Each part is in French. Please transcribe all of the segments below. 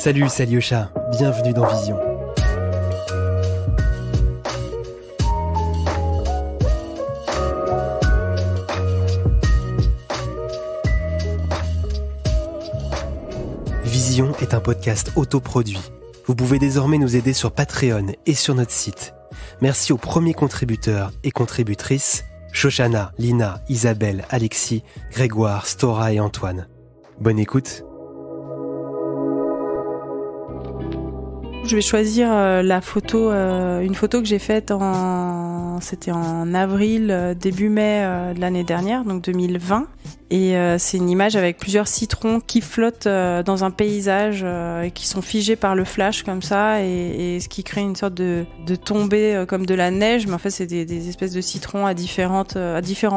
Salut, c'est Alyosha, bienvenue dans Vision. Vision est un podcast autoproduit. Vous pouvez désormais nous aider sur Patreon et sur notre site. Merci aux premiers contributeurs et contributrices, Shoshana, Lina, Isabelle, Alexis, Grégoire, Stora et Antoine. Bonne écoute. Je vais choisir la photo, une photo que j'ai faite c'était en avril, début mai de l'année dernière, donc 2020. Et c'est une image avec plusieurs citrons qui flottent dans un paysage et qui sont figés par le flash comme ça, et ce qui crée une sorte de tombée comme de la neige, mais en fait c'est des espèces de citrons à différents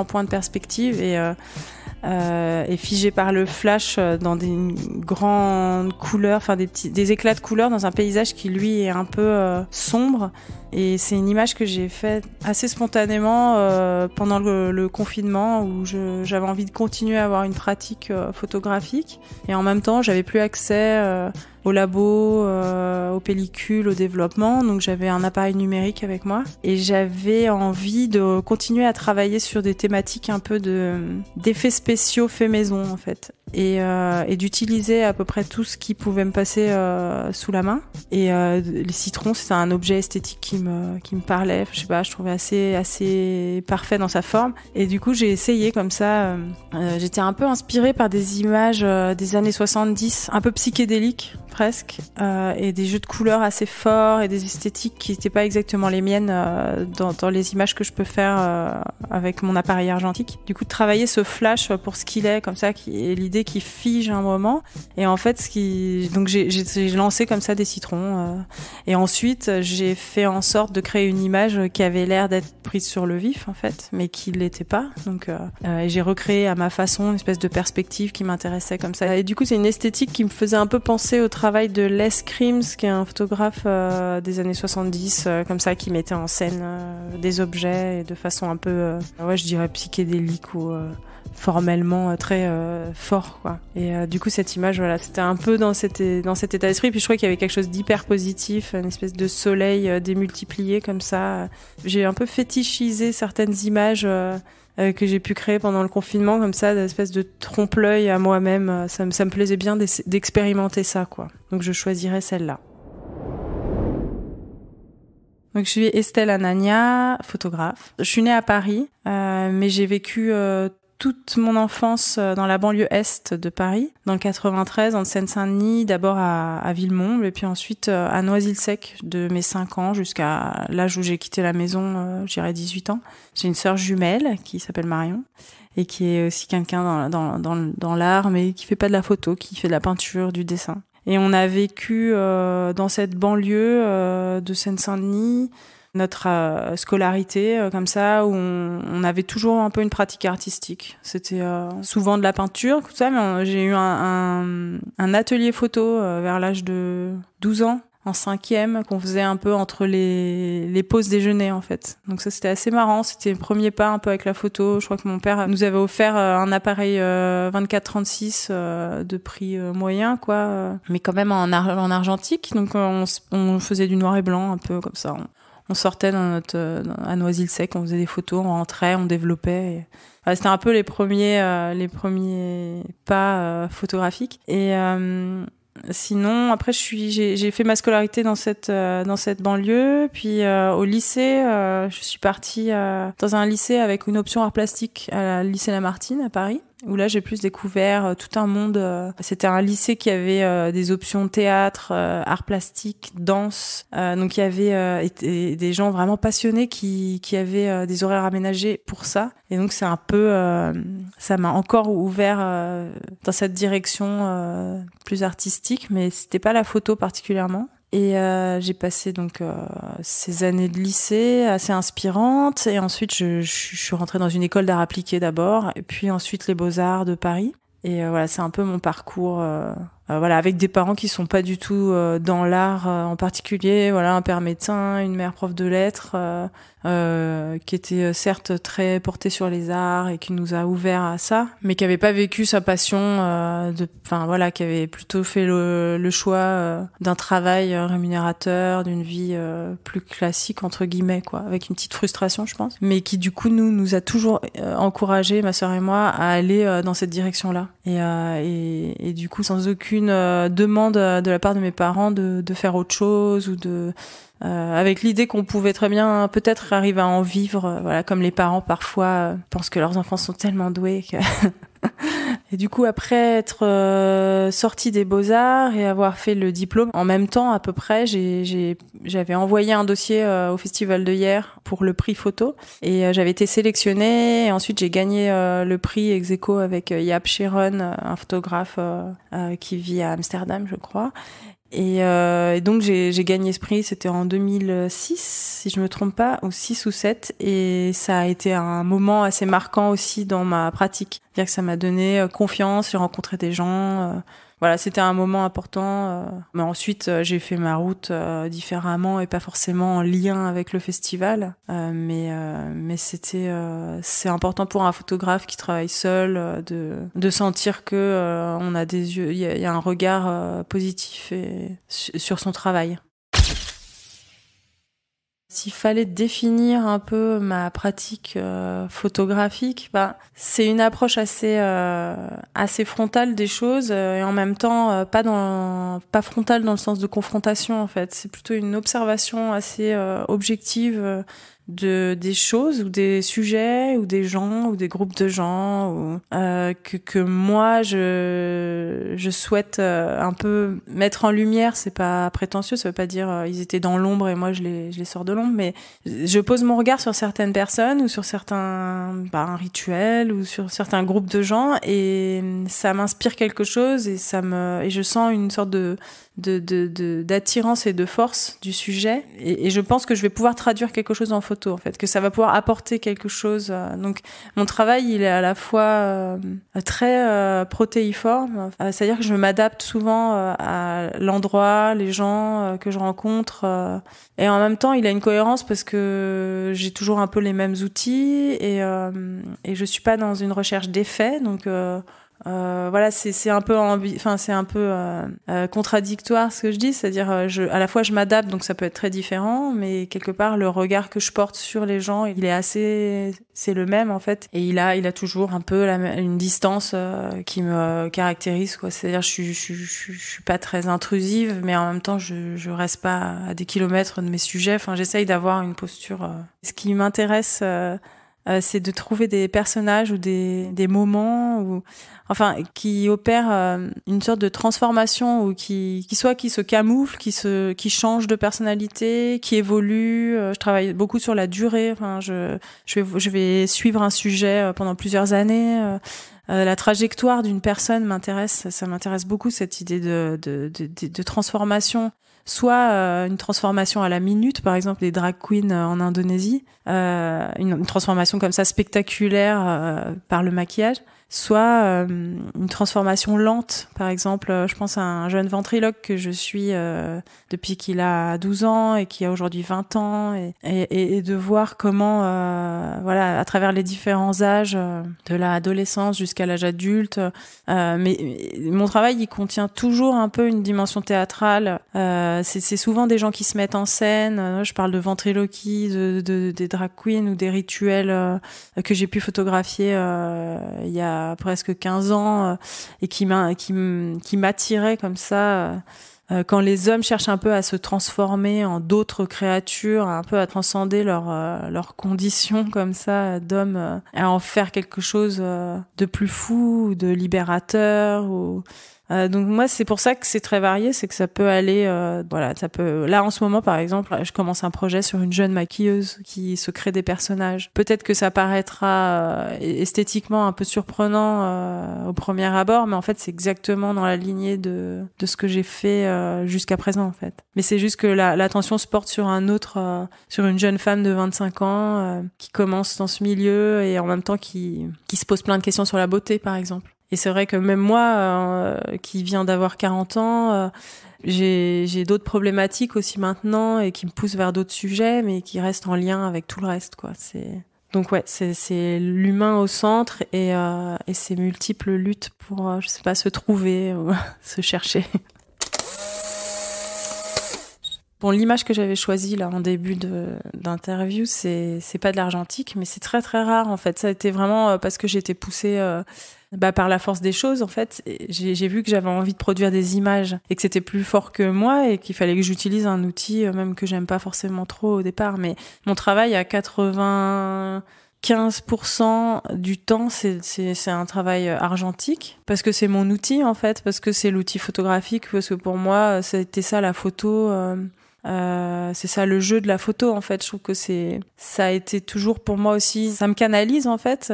points de perspective et figés par le flash dans des grandes couleurs, enfin des éclats de couleurs dans un paysage qui lui est un peu sombre. Et c'est une image que j'ai faite assez spontanément pendant le confinement, où j'avais envie de continuer à avoir une pratique photographique, et en même temps j'avais plus accès au labo, aux pellicules, au développement, donc j'avais un appareil numérique avec moi et j'avais envie de continuer à travailler sur des thématiques un peu d'effets spéciaux faits maison en fait, et d'utiliser à peu près tout ce qui pouvait me passer sous la main. Et les citrons, c'était un objet esthétique qui me parlait, je sais pas, je trouvais assez parfait dans sa forme, et du coup j'ai essayé comme ça. J'étais un peu inspirée par des images des années 70, un peu psychédéliques presque, et des jeux de couleurs assez forts et des esthétiques qui n'étaient pas exactement les miennes dans les images que je peux faire avec mon appareil argentique. Du coup, de travailler ce flash pour ce qu'il est, comme ça, qui est l'idée qui fige un moment. Et en fait, donc j'ai lancé comme ça des citrons, et ensuite j'ai fait en sorte de créer une image qui avait l'air d'être prise sur le vif en fait, mais qui l'était pas. Donc et j'ai recréé à ma façon une espèce de perspective qui m'intéressait comme ça. Et du coup, c'est une esthétique qui me faisait un peu penser au travail de Les Crims, qui est un photographe des années 70, comme ça, qui mettait en scène des objets et de façon un peu, je dirais psychédélique ou formellement très fort, quoi. Et du coup, cette image, voilà, c'était un peu dans cet état d'esprit. Puis je crois qu'il y avait quelque chose d'hyper positif, une espèce de soleil démultiplié comme ça. J'ai un peu fétichisé certaines images que j'ai pu créer pendant le confinement, comme ça, d'espèce de trompe-l'œil à moi-même. Ça me plaisait bien d'expérimenter ça, quoi. Donc je choisirais celle-là. Donc je suis Estelle Anania, photographe. Je suis née à Paris, mais j'ai vécu toute mon enfance dans la banlieue est de Paris, dans le 93, en Seine-Saint-Denis, d'abord à Villemomble, et puis ensuite à Noisy-le-Sec, de mes 5 ans jusqu'à l'âge où j'ai quitté la maison, j'irais 18 ans. J'ai une sœur jumelle qui s'appelle Marion, et qui est aussi quelqu'un dans l'art, mais qui fait pas de la photo, qui fait de la peinture, du dessin. Et on a vécu dans cette banlieue de Seine-Saint-Denis notre scolarité comme ça, où on avait toujours un peu une pratique artistique. C'était souvent de la peinture, tout ça, mais j'ai eu un atelier photo vers l'âge de 12 ans, en 5e, qu'on faisait un peu entre les pauses déjeuner en fait. Donc ça, c'était assez marrant, c'était le premier pas un peu avec la photo. Je crois que mon père nous avait offert un appareil 24-36 de prix moyen, quoi, mais quand même en argentique. Donc on faisait du noir et blanc un peu comme ça. On sortait à Noisy-le-Sec, on faisait des photos, on rentrait, on développait. C'était un peu les premiers pas photographiques. Et sinon, après, j'ai fait ma scolarité dans cette banlieue. Puis au lycée, je suis partie dans un lycée avec une option art plastique à lycée Lamartine à Paris, où là j'ai plus découvert tout un monde. C'était un lycée qui avait des options théâtre, art plastique, danse. Donc il y avait des gens vraiment passionnés qui avaient des horaires aménagés pour ça. Et donc c'est un peu, ça m'a encore ouvert dans cette direction plus artistique, mais c'était pas la photo particulièrement. Et j'ai passé donc ces années de lycée assez inspirantes, et ensuite je suis rentrée dans une école d'art appliqué d'abord, et puis ensuite les Beaux-Arts de Paris. Et voilà, c'est un peu mon parcours voilà, avec des parents qui sont pas du tout dans l'art en particulier. Voilà, un père médecin, une mère prof de lettres, qui était certes très portée sur les arts et qui nous a ouvert à ça, mais qui avait pas vécu sa passion voilà, qui avait plutôt fait le choix d'un travail rémunérateur, d'une vie plus classique entre guillemets, quoi, avec une petite frustration, je pense, mais qui du coup nous a toujours encouragé, ma sœur et moi, à aller dans cette direction-là, et du coup sans aucune demande de la part de mes parents de faire autre chose, ou avec l'idée qu'on pouvait très bien peut-être arriver à en vivre, voilà, comme les parents parfois pensent que leurs enfants sont tellement doués que et du coup, après être sortie des Beaux-Arts et avoir fait le diplôme, en même temps à peu près, j'avais envoyé un dossier au Festival de Hyères pour le prix photo, et j'avais été sélectionnée, et ensuite j'ai gagné le prix ex aequo avec Jaap Scheron, un photographe qui vit à Amsterdam, je crois. Et donc j'ai gagné ce prix, c'était en 2006 si je me trompe pas, ou 6 ou 7, et ça a été un moment assez marquant aussi dans ma pratique. C'est-à-dire que ça m'a donné confiance, j'ai rencontré des gens, voilà, c'était un moment important, mais ensuite j'ai fait ma route différemment et pas forcément en lien avec le festival, mais c'est important pour un photographe qui travaille seul de sentir que on a des yeux, il y a un regard positif sur son travail. S'il fallait définir un peu ma pratique photographique, c'est une approche assez frontale des choses, et en même temps pas frontale dans le sens de confrontation, en fait. C'est plutôt une observation assez objective des choses ou des sujets ou des gens ou des groupes de gens, ou que moi je souhaite un peu mettre en lumière. C'est pas prétentieux, ça veut pas dire ils étaient dans l'ombre et moi je les sors de l'ombre, mais je pose mon regard sur certaines personnes ou sur certains un rituel ou sur certains groupes de gens, et ça m'inspire quelque chose, et je sens une sorte d'attirance et de force du sujet, et je pense que je vais pouvoir traduire quelque chose en photo, en fait, que ça va pouvoir apporter quelque chose. Donc mon travail, il est à la fois très protéiforme, c'est-à-dire que je m'adapte souvent à l'endroit, les gens que je rencontre, et en même temps il a une cohérence parce que j'ai toujours un peu les mêmes outils, et je suis pas dans une recherche d'effet, donc voilà, c'est un peu contradictoire ce que je dis, c'est-à-dire à la fois je m'adapte, donc ça peut être très différent, mais quelque part le regard que je porte sur les gens, c'est le même, en fait, et il a toujours un peu une distance qui me caractérise, quoi. C'est-à-dire je suis pas très intrusive, mais en même temps je reste pas à des kilomètres de mes sujets. Enfin, j'essaye d'avoir une posture. Ce qui m'intéresse, c'est de trouver des personnages ou des moments qui opèrent une sorte de transformation, ou qui se camouflent, qui changent de personnalité, qui évoluent. Je travaille beaucoup sur la durée. Enfin, je vais suivre un sujet pendant plusieurs années. La trajectoire d'une personne m'intéresse. Ça m'intéresse beaucoup, cette idée de transformation. Soit une transformation à la minute, par exemple les drag queens en Indonésie, une transformation comme ça spectaculaire par le maquillage, soit une transformation lente, par exemple, je pense à un jeune ventriloque que je suis depuis qu'il a 12 ans et qui a aujourd'hui 20 ans, et de voir comment voilà, à travers les différents âges, de l'adolescence jusqu'à l'âge adulte, mais mon travail, il contient toujours un peu une dimension théâtrale. C'est souvent des gens qui se mettent en scène. Je parle de ventriloquie, des drag queens ou des rituels que j'ai pu photographier il y a presque 15 ans, et qui m'attirait comme ça. Quand les hommes cherchent un peu à se transformer en d'autres créatures, un peu à transcender leurs conditions comme ça d'hommes, à en faire quelque chose de plus fou, de libérateur, ou donc moi, c'est pour ça que c'est très varié, c'est que ça peut aller ça peut. Là en ce moment, par exemple, je commence un projet sur une jeune maquilleuse qui se crée des personnages. Peut-être que ça paraîtra esthétiquement un peu surprenant au premier abord, mais en fait c'est exactement dans la lignée de ce que j'ai fait jusqu'à présent, en fait. Mais c'est juste que l'attention se porte sur sur une jeune femme de 25 ans qui commence dans ce milieu, et en même temps qui se pose plein de questions sur la beauté, par exemple. Et c'est vrai que même moi, qui viens d'avoir 40 ans, j'ai d'autres problématiques aussi maintenant et qui me poussent vers d'autres sujets, mais qui restent en lien avec tout le reste, quoi. Donc ouais, c'est l'humain au centre et ces multiples luttes pour, je sais pas, se trouver, ou se chercher. Bon, l'image que j'avais choisie là en début d'interview, c'est pas de l'argentique, mais c'est très très rare en fait. Ça a été vraiment parce que j'ai été poussée par la force des choses en fait. J'ai vu que j'avais envie de produire des images et que c'était plus fort que moi et qu'il fallait que j'utilise un outil même que j'aime pas forcément trop au départ. Mais mon travail à 95% du temps, c'est un travail argentique parce que c'est mon outil en fait, parce que c'est l'outil photographique, parce que pour moi c'était ça la photo. C'est ça le jeu de la photo en fait. Je trouve que ça a été toujours pour moi aussi, ça me canalise en fait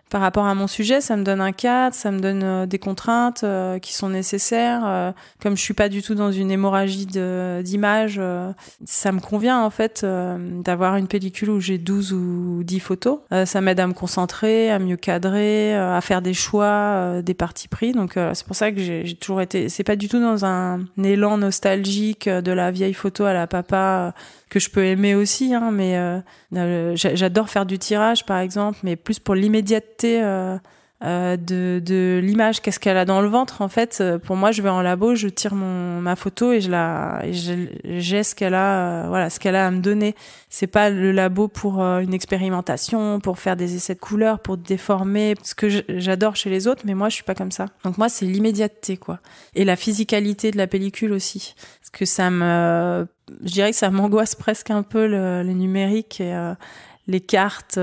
par rapport à mon sujet, ça me donne un cadre, ça me donne des contraintes qui sont nécessaires. Comme je suis pas du tout dans une hémorragie d'images, ça me convient en fait d'avoir une pellicule où j'ai 12 ou 10 photos. Ça m'aide à me concentrer, à mieux cadrer, à faire des choix, des partis pris. Donc c'est pour ça que j'ai toujours été, c'est pas du tout dans un élan nostalgique de la vieille photo à la papa que je peux aimer aussi, hein, mais j'adore faire du tirage par exemple, mais plus pour l'immédiateté de l'image, qu'est-ce qu'elle a dans le ventre en fait. Pour moi, je vais en labo, je tire ma photo et j'ai ce qu'elle a, voilà, ce qu'elle a à me donner. C'est pas le labo pour une expérimentation, pour faire des essais de couleurs, pour déformer, ce que j'adore chez les autres, mais moi je suis pas comme ça. Donc moi c'est l'immédiateté quoi, et la physicalité de la pellicule aussi, parce que je dirais que ça m'angoisse presque un peu le numérique et les cartes,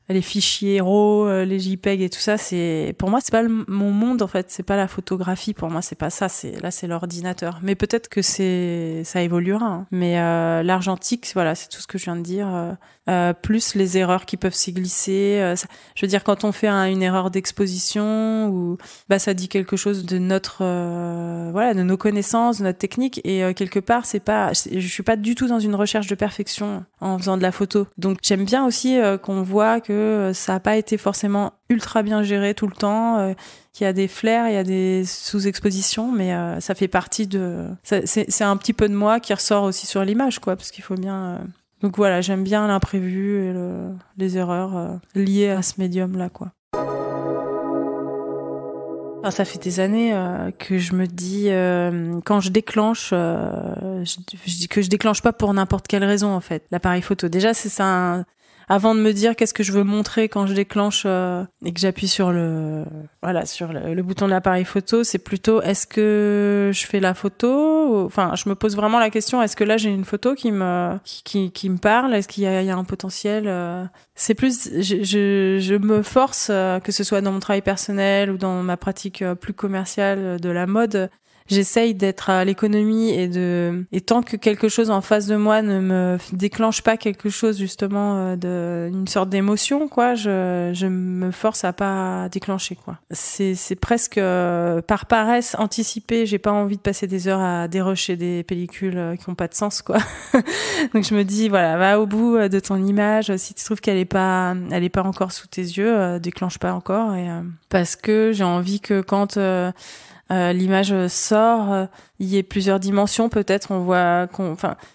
les fichiers RAW, les JPEG et tout ça. Pour moi, c'est pas mon monde en fait. C'est pas la photographie. Pour moi, c'est pas ça. C'est l'ordinateur. Mais peut-être que ça évoluera. Hein. Mais l'argentique, voilà, c'est tout ce que je viens de dire. Plus les erreurs qui peuvent s'y glisser. Je veux dire, quand on fait une erreur d'exposition, ou ça dit quelque chose de de nos connaissances, de notre technique. Et quelque part, je suis pas du tout dans une recherche de perfection en faisant de la photo. Donc j'aime bien aussi qu'on voit que ça a pas été forcément ultra bien géré tout le temps. Qu'il y a des flares, il y a des sous-expositions, mais ça fait partie c'est un petit peu de moi qui ressort aussi sur l'image, quoi, parce qu'il faut bien. Donc voilà, j'aime bien l'imprévu et les erreurs liées à ce médium-là, quoi. Alors, ça fait des années que je me dis, quand je déclenche, je dis que je déclenche pas pour n'importe quelle raison, en fait, l'appareil photo. Déjà, c'est ça. Avant de me dire qu'est-ce que je veux montrer quand je déclenche et que j'appuie sur le bouton de l'appareil photo, c'est plutôt est-ce que je fais la photo, enfin je me pose vraiment la question, est-ce que là j'ai une photo qui me parle, est-ce qu'il y a un potentiel, c'est plus je me force que ce soit dans mon travail personnel ou dans ma pratique plus commerciale de la mode. J'essaye d'être à l'économie et tant que quelque chose en face de moi ne me déclenche pas quelque chose justement une sorte d'émotion, quoi, je me force à pas déclencher, quoi. C'est presque par paresse anticipée, j'ai pas envie de passer des heures à dérocher des pellicules qui ont pas de sens, quoi. Donc je me dis voilà, va au bout de ton image, si tu trouves qu'elle est pas encore sous tes yeux, déclenche pas encore, et parce que j'ai envie que quand l'image sort, il y ait plusieurs dimensions, peut-être on voit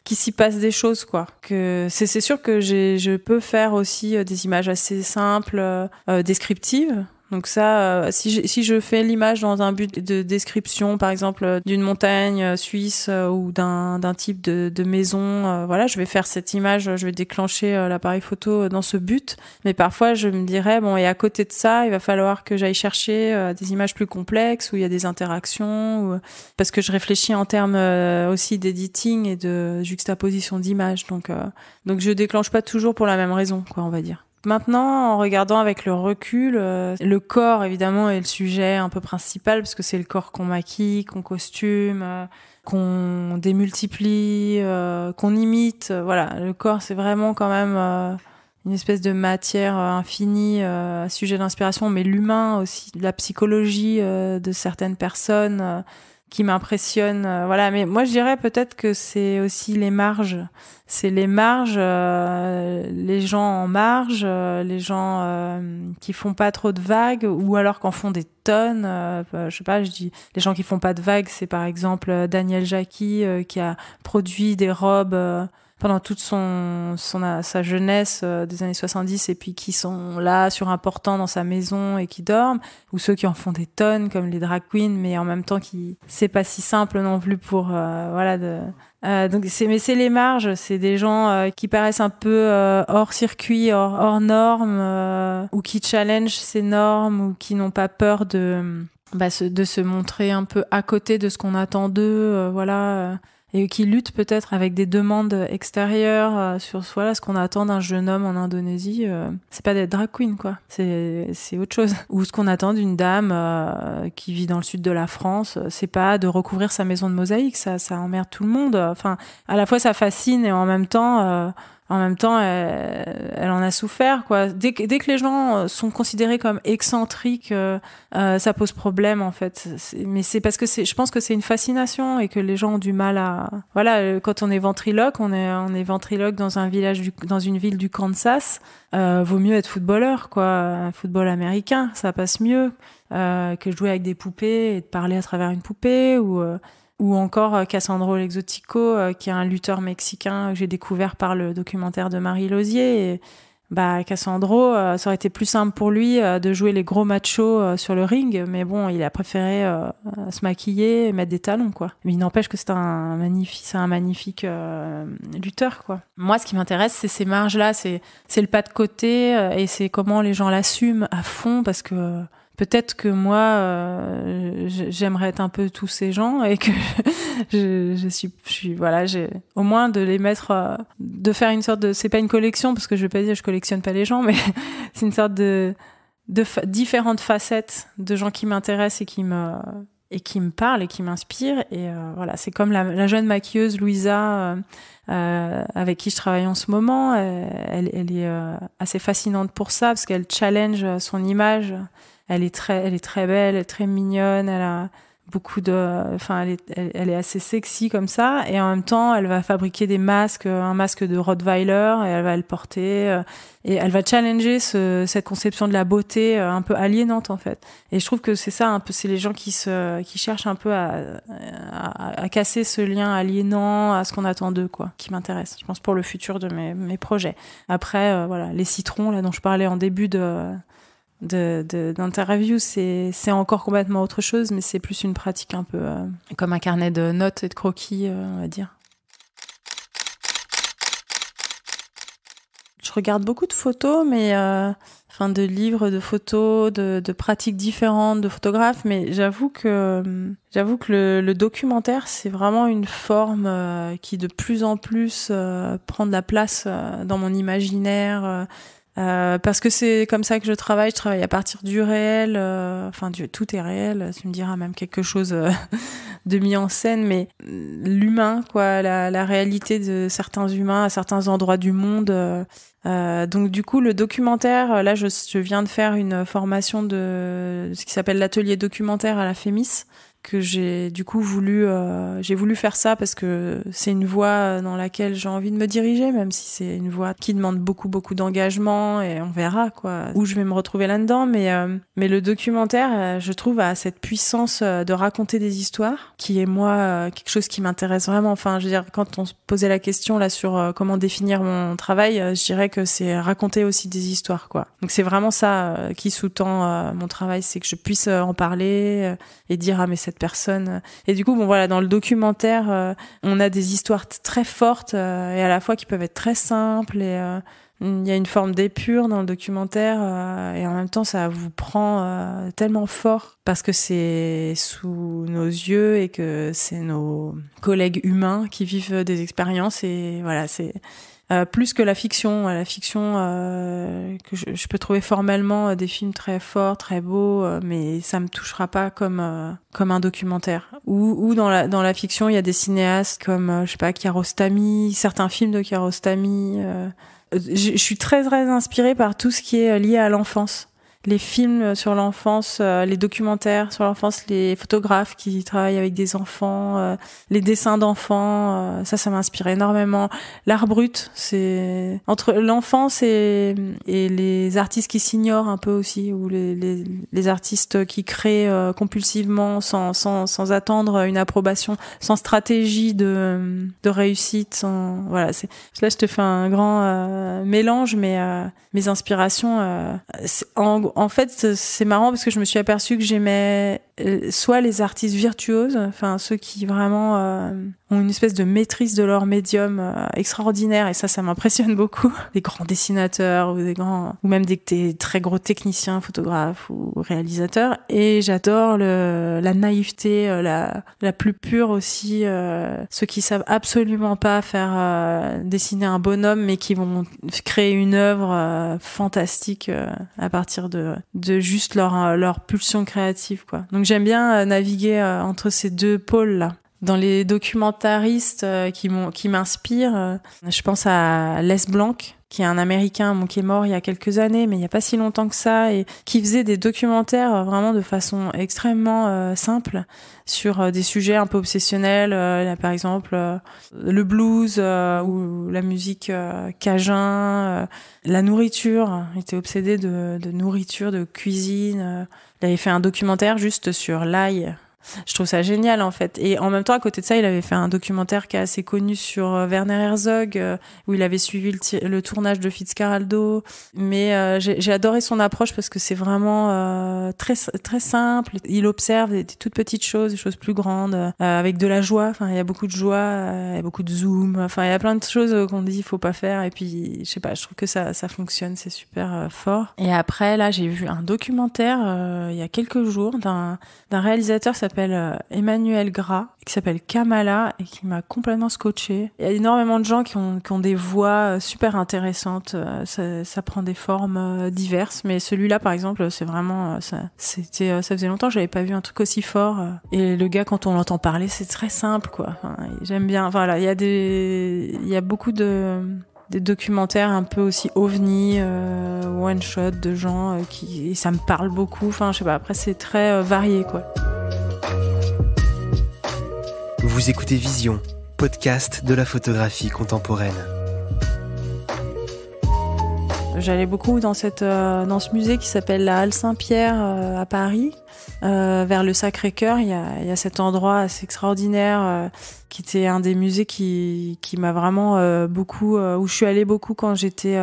qu'il s'y passe des choses, quoi. Que c'est sûr que je peux faire aussi des images assez simples, descriptives. Donc ça, si je fais l'image dans un but de description, par exemple d'une montagne suisse ou d'un type de maison, voilà, je vais faire cette image, je vais déclencher l'appareil photo dans ce but. Mais parfois, je me dirais bon, et à côté de ça, il va falloir que j'aille chercher des images plus complexes où il y a des interactions, parce que je réfléchis en termes aussi d'editing et de juxtaposition d'images. Donc je déclenche pas toujours pour la même raison, quoi, on va dire. Maintenant, en regardant avec le recul, le corps, évidemment, est le sujet un peu principal, parce que c'est le corps qu'on maquille, qu'on costume, qu'on démultiplie, qu'on imite. Voilà, le corps, c'est vraiment quand même une espèce de matière infinie, sujet d'inspiration, mais l'humain aussi, la psychologie de certaines personnes. qui m'impressionne. Voilà, mais moi je dirais peut-être que c'est aussi les marges. C'est les marges, les gens en marge, les gens qui font pas trop de vagues ou alors qu'en font des tonnes. Je sais pas, je dis les gens qui font pas de vagues, c'est par exemple Daniel Jacqui qui a produit des robes pendant toute sa jeunesse des années 70 et puis qui sont là sur un portant dans sa maison et qui dorment, ou ceux qui en font des tonnes comme les drag queens, mais en même temps c'est pas si simple non plus pour voilà donc c'est les marges, c'est des gens qui paraissent un peu hors circuit, hors normes, ou qui challengent ces normes, ou qui n'ont pas peur de se montrer un peu à côté de ce qu'on attend d'eux, voilà. Et qui luttent peut-être avec des demandes extérieures sur voilà, ce qu'on attend d'un jeune homme en Indonésie. C'est pas d'être drag queen, quoi. C'est autre chose. Ou ce qu'on attend d'une dame qui vit dans le sud de la France, c'est pas de recouvrir sa maison de mosaïque. Ça emmerde tout le monde. Enfin, à la fois ça fascine et en même temps, elle en a souffert, quoi. Dès que les gens sont considérés comme excentriques, ça pose problème, en fait. Mais c'est parce que je pense que c'est une fascination et que les gens ont du mal à, voilà, quand on est ventriloque, on est ventriloque dans dans une ville du Kansas, vaut mieux être footballeur, quoi. Football américain, ça passe mieux, que jouer avec des poupées et de parler à travers une poupée ou encore Cassandro L'exotico, qui est un lutteur mexicain que j'ai découvert par le documentaire de Marie Lozier. Et Cassandro, ça aurait été plus simple pour lui de jouer les gros machos sur le ring, mais bon, il a préféré se maquiller et mettre des talons, quoi. Mais il n'empêche que c'est un magnifique lutteur, quoi. Moi, ce qui m'intéresse, c'est ces marges-là, c'est le pas de côté et c'est comment les gens l'assument à fond, parce que peut-être que moi, j'aimerais être un peu tous ces gens et que je suis voilà, j'ai au moins de les mettre, de faire une sorte de, c'est pas une collection parce que je vais pas dire je collectionne pas les gens, mais c'est une sorte de différentes facettes de gens qui m'intéressent et qui me parlent et qui m'inspirent. Et voilà, c'est comme la jeune maquilleuse Louisa avec qui je travaille en ce moment. Elle est assez fascinante pour ça parce qu'elle challenge son image. Elle est très belle, elle est très mignonne, elle a beaucoup elle est assez sexy comme ça, et en même temps, elle va fabriquer des masques, un masque de Rottweiler, et elle va le porter, et elle va challenger cette conception de la beauté un peu aliénante, en fait. Et je trouve que c'est ça, un peu, c'est les gens qui cherchent un peu à casser ce lien aliénant à ce qu'on attend d'eux, quoi, qui m'intéresse, je pense, pour le futur de mes projets. Après, voilà, les citrons, là, dont je parlais en début d'interview, c'est encore complètement autre chose, mais c'est plus une pratique un peu comme un carnet de notes et de croquis, on va dire. Je regarde beaucoup de photos, mais de livres, de photos, de pratiques différentes de photographes, mais j'avoue que le documentaire, c'est vraiment une forme qui de plus en plus prend de la place dans mon imaginaire. Parce que c'est comme ça que je travaille à partir du réel, tout est réel, tu me diras même quelque chose de mis en scène, mais l'humain, quoi, la réalité de certains humains à certains endroits du monde. Donc du coup, le documentaire, là je viens de faire une formation de ce qui s'appelle l'atelier documentaire à la FEMIS, que j'ai du coup voulu faire ça parce que c'est une voie dans laquelle j'ai envie de me diriger, même si c'est une voie qui demande beaucoup d'engagement, et on verra, quoi, où je vais me retrouver là-dedans, mais le documentaire, je trouve, a cette puissance de raconter des histoires qui est, moi, quelque chose qui m'intéresse vraiment. Enfin, je veux dire, quand on se posait la question là sur comment définir mon travail, je dirais que c'est raconter aussi des histoires, quoi. Donc c'est vraiment ça qui sous-tend mon travail, c'est que je puisse en parler et dire mais cette personne. Et du coup, bon voilà, dans le documentaire, on a des histoires très fortes et à la fois qui peuvent être très simples, et il y a une forme d'épure dans le documentaire, et en même temps ça vous prend tellement fort parce que c'est sous nos yeux et que c'est nos collègues humains qui vivent des expériences, et voilà, c'est plus que la fiction. La fiction, que je peux trouver formellement des films très forts, très beaux, mais ça me touchera pas comme un documentaire. Ou dans la fiction, il y a des cinéastes comme je sais pas, Kiarostami, certains films de Kiarostami. Je suis très très inspirée par tout ce qui est lié à l'enfance. les films sur l'enfance, les documentaires sur l'enfance, les photographes qui travaillent avec des enfants, les dessins d'enfants, ça m'inspire énormément. L'art brut, c'est entre l'enfance et les artistes qui s'ignorent un peu aussi, ou les artistes qui créent compulsivement sans attendre une approbation, sans stratégie de réussite. Voilà, là je te fais un grand mélange, mais mes inspirations, en fait c'est marrant parce que je me suis aperçue que j'aimais soit les artistes virtuoses, enfin ceux qui vraiment ont une espèce de maîtrise de leur médium extraordinaire, et ça m'impressionne beaucoup. Des grands dessinateurs ou même des très gros techniciens, photographes ou réalisateurs. Et j'adore la naïveté, la plus pure aussi, ceux qui savent absolument pas faire dessiner un bonhomme, mais qui vont créer une œuvre fantastique à partir de juste leur pulsion créative, quoi. Donc j'aime bien naviguer entre ces deux pôles-là. Dans les documentaristes qui m'inspirent, je pense à Les Blanc, qui est un Américain qui est mort il y a quelques années, mais il n'y a pas si longtemps que ça, et qui faisait des documentaires vraiment de façon extrêmement simple sur des sujets un peu obsessionnels, là, par exemple le blues ou la musique cajun, la nourriture. Il était obsédé de nourriture, de cuisine. Il avait fait un documentaire juste sur l'ail. Je trouve ça génial en fait. Et en même temps, à côté de ça, il avait fait un documentaire qui est assez connu sur Werner Herzog, où il avait suivi le tournage de Fitzcarraldo. Mais j'ai adoré son approche parce que c'est vraiment très très simple. Il observe des toutes petites choses, des choses plus grandes, avec de la joie. Enfin, il y a beaucoup de joie, il y a beaucoup de zoom. Enfin, il y a plein de choses qu'on dit il faut pas faire. Et puis, je sais pas, je trouve que ça fonctionne, c'est super fort. Et après, là, j'ai vu un documentaire il y a quelques jours d'un réalisateur qui s'appelle Emmanuel Gras, qui s'appelle Kamala, et qui m'a complètement scotché. Il y a énormément de gens qui ont des voix super intéressantes, ça prend des formes diverses, mais celui-là par exemple, c'est vraiment ça faisait longtemps que j'avais pas vu un truc aussi fort, et le gars, quand on l'entend parler, c'est très simple, quoi. Enfin, j'aime bien. Voilà, il y a beaucoup des documentaires un peu aussi ovni, one shot, de gens et ça me parle beaucoup. Enfin, je sais pas, après c'est très varié, quoi. Vous écoutez Vision, podcast de la photographie contemporaine. J'allais beaucoup dans ce musée qui s'appelle la Halle Saint-Pierre à Paris, vers le Sacré-Cœur. Il y a cet endroit assez extraordinaire qui était un des musées qui m'a vraiment beaucoup, où je suis allée beaucoup quand j'étais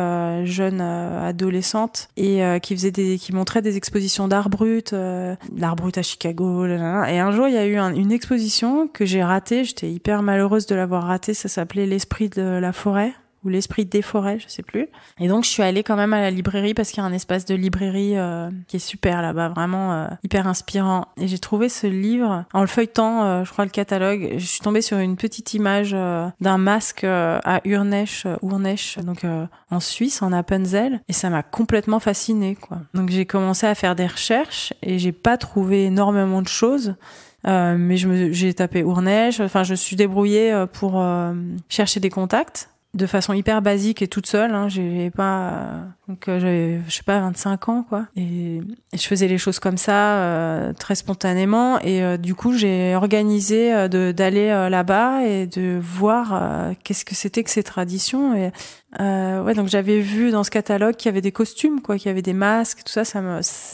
jeune adolescente, et qui montrait des expositions d'art brut, l'art brut à Chicago, là. Et un jour il y a eu une exposition que j'ai ratée. J'étais hyper malheureuse de l'avoir ratée. Ça s'appelait L'Esprit de la forêt, ou L'Esprit des forêts, je sais plus. Et donc je suis allée quand même à la librairie parce qu'il y a un espace de librairie qui est super là-bas, vraiment hyper inspirant. Et j'ai trouvé ce livre en le feuilletant, je crois le catalogue, je suis tombée sur une petite image d'un masque à Urnèche, donc en Suisse, en Appenzell, et ça m'a complètement fascinée, quoi. Donc j'ai commencé à faire des recherches et j'ai pas trouvé énormément de choses. Mais j'ai tapé Urnèche, enfin je suis débrouillée pour chercher des contacts de façon hyper basique et toute seule, hein. J'avais pas donc j'avais, je sais pas, 25 ans, quoi, et je faisais les choses comme ça très spontanément, et du coup j'ai organisé d'aller là-bas et de voir qu'est-ce que c'était que ces traditions. Et donc j'avais vu dans ce catalogue qu'il y avait des costumes, quoi, qu'il y avait des masques, tout ça,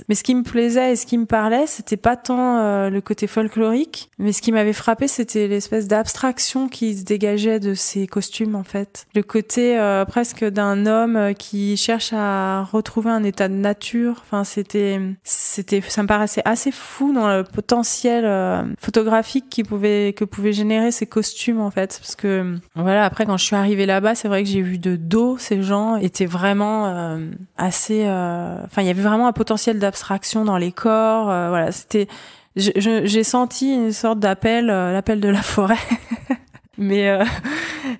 mais ce qui me plaisait et ce qui me parlait, c'était pas tant le côté folklorique, mais ce qui m'avait frappé, c'était l'espèce d'abstraction qui se dégageait de ces costumes, en fait. Le côté presque d'un homme qui cherche à retrouver un état de nature. Enfin, ça me paraissait assez fou dans le potentiel photographique que pouvaient générer ces costumes, en fait. Parce que, voilà, après, quand je suis arrivée là-bas, c'est vrai que j'ai vu de dos, ces gens étaient vraiment assez... Enfin, il y avait vraiment un potentiel d'abstraction dans les corps. Voilà, c'était... J'ai senti une sorte l'appel de la forêt. mais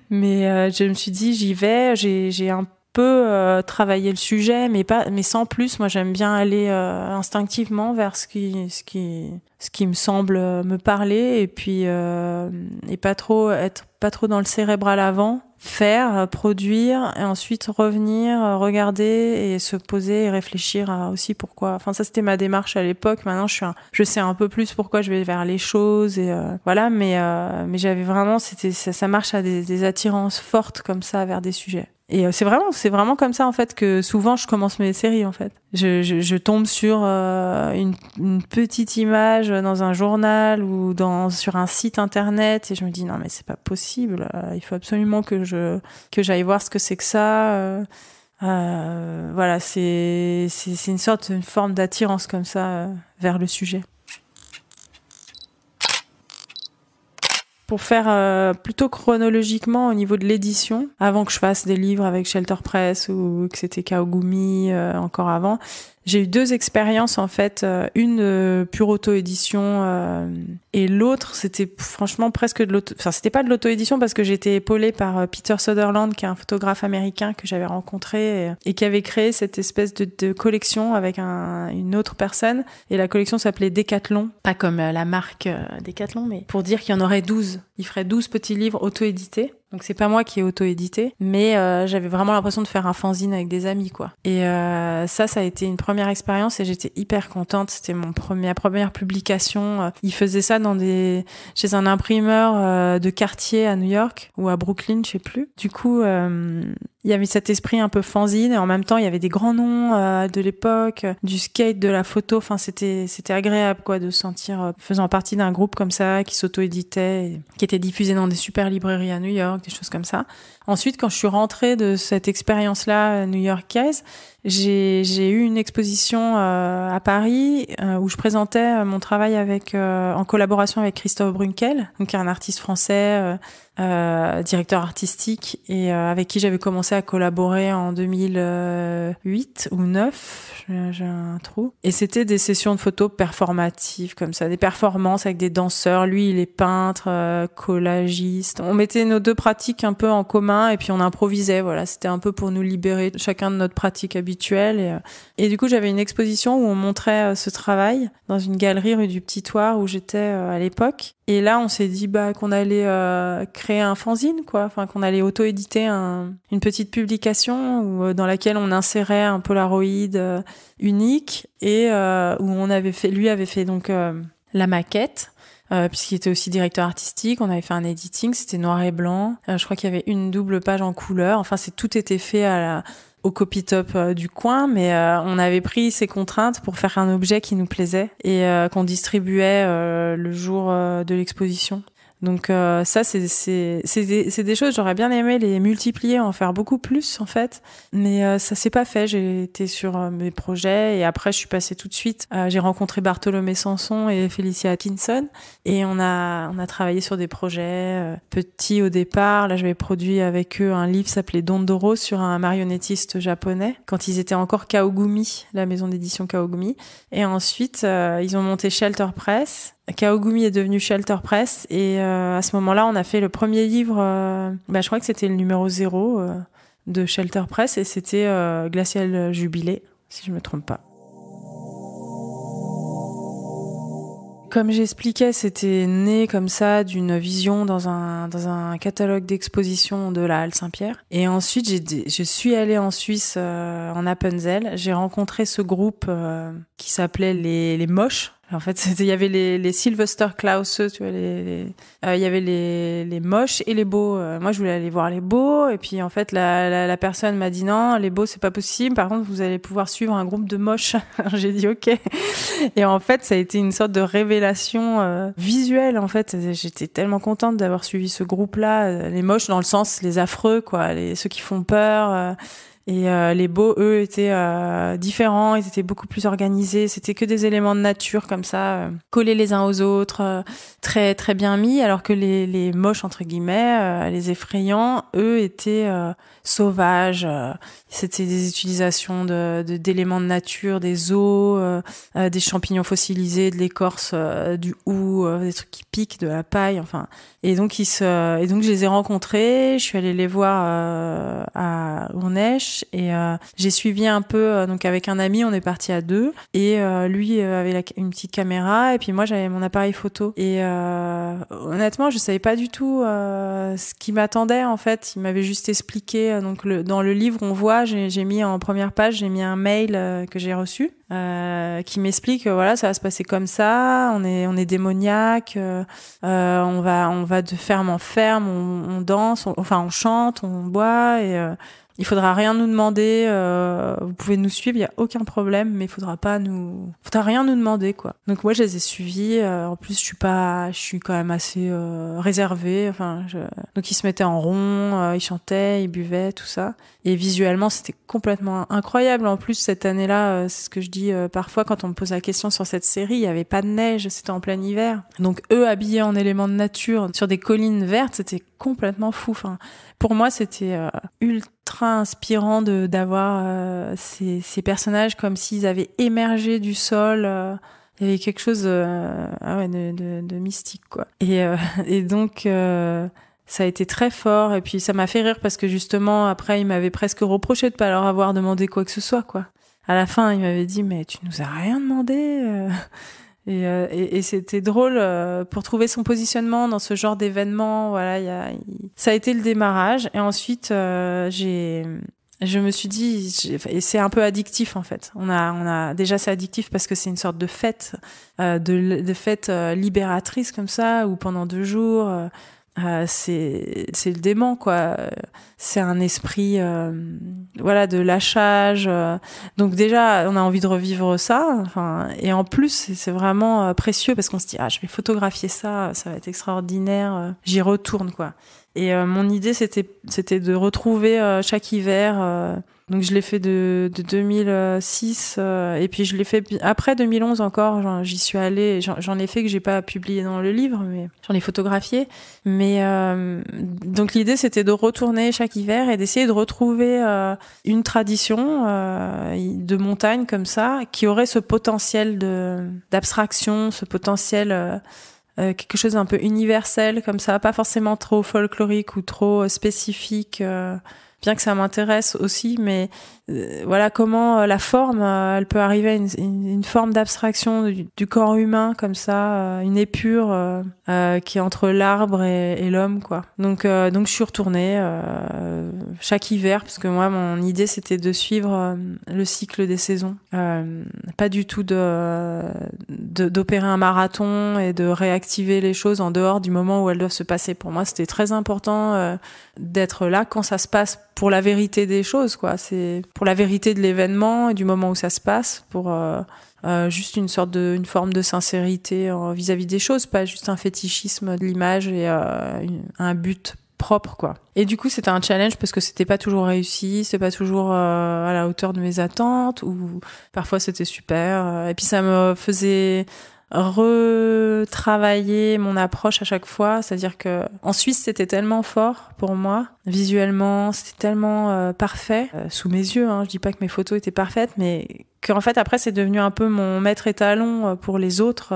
je me suis dit, j'y vais, j'ai un peu travailler le sujet, mais sans plus. Moi, j'aime bien aller instinctivement vers ce qui ce qui me semble me parler, et puis et pas trop dans le cérébral avant, faire, produire, et ensuite revenir, regarder et se poser et réfléchir à aussi pourquoi. Enfin, ça, c'était ma démarche à l'époque. Maintenant, je sais un peu plus pourquoi je vais vers les choses, et voilà. Mais j'avais vraiment, ça marche à des attirances fortes comme ça vers des sujets. Et c'est vraiment comme ça en fait que souvent je commence mes séries en fait. Je tombe sur une petite image dans un journal ou sur un site internet, et je me dis non mais c'est pas possible, il faut absolument que j'aille voir ce que c'est que ça. Voilà, c'est une forme d'attirance comme ça vers le sujet. Pour faire plutôt chronologiquement au niveau de l'édition, avant que je fasse des livres avec Shelter Press ou que c'était Kaogumi encore avant, j'ai eu 2 expériences en fait, une pure auto-édition et l'autre c'était franchement presque c'était pas de l'auto-édition parce que j'ai été épaulée par Peter Sutherland qui est un photographe américain que j'avais rencontré et qui avait créé cette espèce de collection avec une autre personne, et la collection s'appelait Decathlon, pas comme la marque Decathlon, mais pour dire qu'il y en aurait 12. Il ferait 12 petits livres auto-édités. Donc c'est pas moi qui ai auto-édité, mais j'avais vraiment l'impression de faire un fanzine avec des amis, quoi. Et ça a été une première expérience et j'étais hyper contente. C'était ma première publication. Ils faisaient ça chez un imprimeur de quartier à New York ou à Brooklyn, je sais plus. Du coup, il y avait cet esprit un peu fanzine et en même temps il y avait des grands noms de l'époque, du skate, de la photo. Enfin c'était agréable quoi de se sentir faisant partie d'un groupe comme ça qui s'auto-éditait, qui était diffusé dans des super librairies à New York, des choses comme ça. Ensuite, quand je suis rentrée de cette expérience-là new-yorkaise, j'ai eu une exposition à Paris où je présentais mon travail en collaboration avec Christophe Brunkel, donc un artiste français, directeur artistique, et avec qui j'avais commencé à collaborer en 2008 ou 9, j'ai un trou. Et c'était des sessions de photos performatives comme ça, des performances avec des danseurs. Lui, il est peintre, collagiste. On mettait nos 2 pratiques un peu en commun et puis on improvisait. Voilà, c'était un peu pour nous libérer chacun de notre pratique habituelle. Et du coup, j'avais une exposition où on montrait ce travail dans une galerie rue du Petit Thouars où j'étais à l'époque. Et là, on s'est dit qu'on allait créer un fanzine, quoi. Enfin, qu'on allait auto-éditer une petite publication dans laquelle on insérait un Polaroid unique et où lui avait fait donc la maquette. Puisqu'il était aussi directeur artistique, on avait fait un editing, c'était noir et blanc. Je crois qu'il y avait une double page en couleur. Enfin, tout était fait au copy-top du coin, mais on avait pris ces contraintes pour faire un objet qui nous plaisait et qu'on distribuait le jour de l'exposition. Donc ça, c'est des choses, j'aurais bien aimé les multiplier, en faire beaucoup plus en fait, mais ça s'est pas fait. J'ai été sur mes projets et après je suis passée tout de suite. J'ai rencontré Bartholomé Sanson et Felicia Atkinson et on a travaillé sur des projets petits au départ. Là, j'avais produit avec eux un livre qui s'appelait Dondoro sur un marionnettiste japonais quand ils étaient encore Kaogumi, la maison d'édition Kaogumi. Et ensuite, ils ont monté Shelter Press. Kaogumi est devenu Shelter Press et à ce moment-là, on a fait le premier livre, je crois que c'était le numéro 0 de Shelter Press et c'était Glacial Jubilé, si je me trompe pas. Comme j'expliquais, c'était né comme ça d'une vision dans un catalogue d'exposition de la Halle Saint-Pierre. Et ensuite, je suis allée en Suisse, en Appenzell. J'ai rencontré ce groupe qui s'appelait les Moches. En fait, il y avait les Sylvester Klaus, tu vois, il y avait les moches et les beaux. Moi, je voulais aller voir les beaux, et puis en fait, la personne m'a dit non, les beaux, c'est pas possible. Par contre, vous allez pouvoir suivre un groupe de moches. J'ai dit ok. Et en fait, ça a été une sorte de révélation visuelle. En fait, j'étais tellement contente d'avoir suivi ce groupe-là. Les moches dans le sens les affreux, quoi, ceux qui font peur. Et les beaux, eux, étaient différents, ils étaient beaucoup plus organisés, c'était que des éléments de nature comme ça, collés les uns aux autres, très très bien mis, alors que les moches, entre guillemets, les effrayants, eux, étaient sauvages. C'était des utilisations d'éléments de nature, des os, des champignons fossilisés, de l'écorce, du hou, des trucs qui piquent, de la paille, enfin. Et donc je les ai rencontrés, je suis allée les voir à Ournèche. Ardèche et j'ai suivi un peu donc avec un ami, on est parti à 2 et lui avait une petite caméra et puis moi j'avais mon appareil photo et honnêtement je savais pas du tout ce qui m'attendait en fait. Il m'avait juste expliqué donc dans le livre on voit, j'ai mis en première page, j'ai mis un mail que j'ai reçu qui m'explique voilà, ça va se passer comme ça, on est démoniaque, on va de ferme en ferme, on danse, on chante, on boit et il faudra rien nous demander, vous pouvez nous suivre, il y a aucun problème, mais il faudra rien nous demander quoi. Donc moi je les ai suivis, en plus je suis quand même assez réservée, donc ils se mettaient en rond, ils chantaient, ils buvaient, tout ça. Et visuellement, c'était complètement incroyable. En plus, cette année-là, c'est ce que je dis parfois quand on me pose la question sur cette série, il y avait pas de neige, c'était en plein hiver. Donc eux habillés en éléments de nature sur des collines vertes, c'était complètement fou. Enfin, pour moi, c'était ultra inspirant d'avoir ces personnages comme s'ils avaient émergé du sol. Il y avait quelque chose de mystique, quoi. Et donc ça a été très fort et puis ça m'a fait rire parce que justement après il m'avait presque reproché de pas leur avoir demandé quoi que ce soit quoi. À la fin il m'avait dit mais tu nous as rien demandé et c'était drôle pour trouver son positionnement dans ce genre d'événement. Voilà, ça a été le démarrage et ensuite je me suis dit et c'est un peu addictif en fait. On a déjà c'est addictif parce que c'est une sorte de fête de fête libératrice comme ça où pendant 2 jours c'est le dément quoi, c'est un esprit de lâchage, donc déjà on a envie de revivre ça et en plus c'est vraiment précieux parce qu'on se dit je vais photographier ça va être extraordinaire, j'y retourne quoi. Et mon idée c'était de retrouver chaque hiver, donc je l'ai fait de 2006 et puis je l'ai fait après 2011 encore, j'y suis allée, j'en ai fait que j'ai pas publié dans le livre mais j'en ai photographié, mais donc l'idée c'était de retourner chaque hiver et d'essayer de retrouver une tradition de montagne comme ça qui aurait ce potentiel d'abstraction, ce potentiel quelque chose d'un peu universel comme ça, pas forcément trop folklorique ou trop spécifique, bien que ça m'intéresse aussi, mais voilà comment la forme elle peut arriver à une forme d'abstraction du corps humain comme ça, une épure qui est entre l'arbre et l'homme quoi. Donc je suis retournée chaque hiver parce que moi mon idée c'était de suivre le cycle des saisons, pas du tout d'opérer un marathon et de réactiver les choses en dehors du moment où elles doivent se passer. Pour moi c'était très important d'être là quand ça se passe pour la vérité des choses quoi, c'est pour la vérité de l'événement et du moment où ça se passe, pour juste une forme de sincérité vis-à-vis des choses, pas juste un fétichisme de l'image et un but propre quoi. Et du coup c'était un challenge parce que c'était pas toujours réussi, c'était pas toujours à la hauteur de mes attentes ou parfois c'était super et puis ça me faisait retravailler mon approche à chaque fois, c'est-à-dire que en Suisse c'était tellement fort pour moi visuellement, c'était tellement parfait sous mes yeux, je dis pas que mes photos étaient parfaites mais qu'en fait après c'est devenu un peu mon maître étalon pour les autres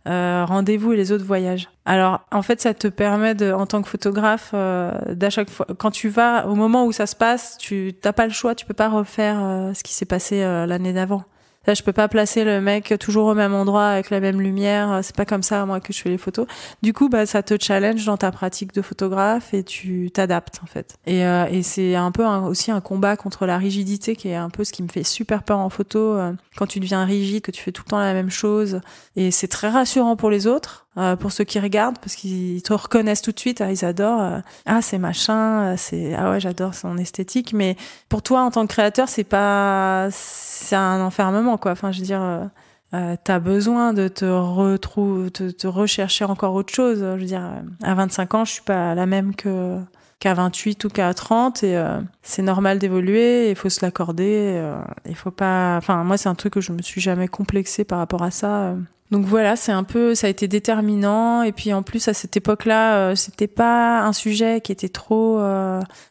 rendez-vous et les autres voyages. Alors en fait ça te permet en tant que photographe d'à chaque fois quand tu vas au moment où ça se passe, tu t'as pas le choix, tu peux pas refaire ce qui s'est passé l'année d'avant. Là, je peux pas placer le mec toujours au même endroit avec la même lumière. C'est pas comme ça, moi, que je fais les photos. Du coup, ça te challenge dans ta pratique de photographe et tu t'adaptes, en fait. Et c'est un peu aussi un combat contre la rigidité qui est un peu ce qui me fait super peur en photo. Quand tu deviens rigide, que tu fais tout le temps la même chose. Et c'est très rassurant pour les autres. Pour ceux qui regardent parce qu'ils te reconnaissent tout de suite, ils adorent c'est machin, c'est ouais j'adore son esthétique, mais pour toi en tant que créateur c'est un enfermement quoi. Enfin je veux dire t'as besoin de te rechercher encore autre chose. Je veux dire à 25 ans je suis pas la même qu'à 28 ou qu'à 30 et c'est normal d'évoluer, il faut se l'accorder, il faut pas, enfin moi c'est un truc que je me suis jamais complexée par rapport à ça. Donc voilà, ça a été déterminant et puis en plus à cette époque-là, c'était pas un sujet qui était trop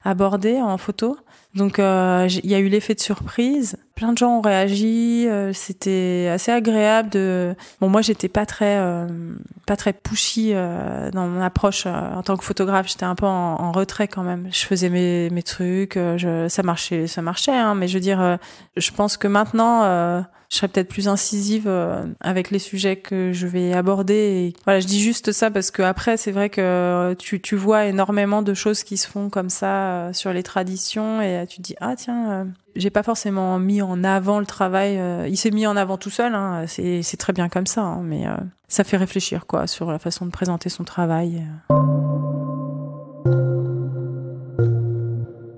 abordé en photo. Donc il y a eu l'effet de surprise. Plein de gens ont réagi. C'était assez agréable de. Bon, moi j'étais pas très pushy dans mon approche en tant que photographe. J'étais un peu en retrait quand même. Je faisais mes trucs. Ça marchait, hein. Mais je veux dire, je pense que maintenant. Je serais peut-être plus incisive avec les sujets que je vais aborder. Et voilà, je dis juste ça parce que après, c'est vrai que tu vois énormément de choses qui se font comme ça sur les traditions et tu te dis ah tiens, j'ai pas forcément mis en avant le travail. Il s'est mis en avant tout seul. Hein, c'est très bien comme ça, hein, mais ça fait réfléchir quoi sur la façon de présenter son travail.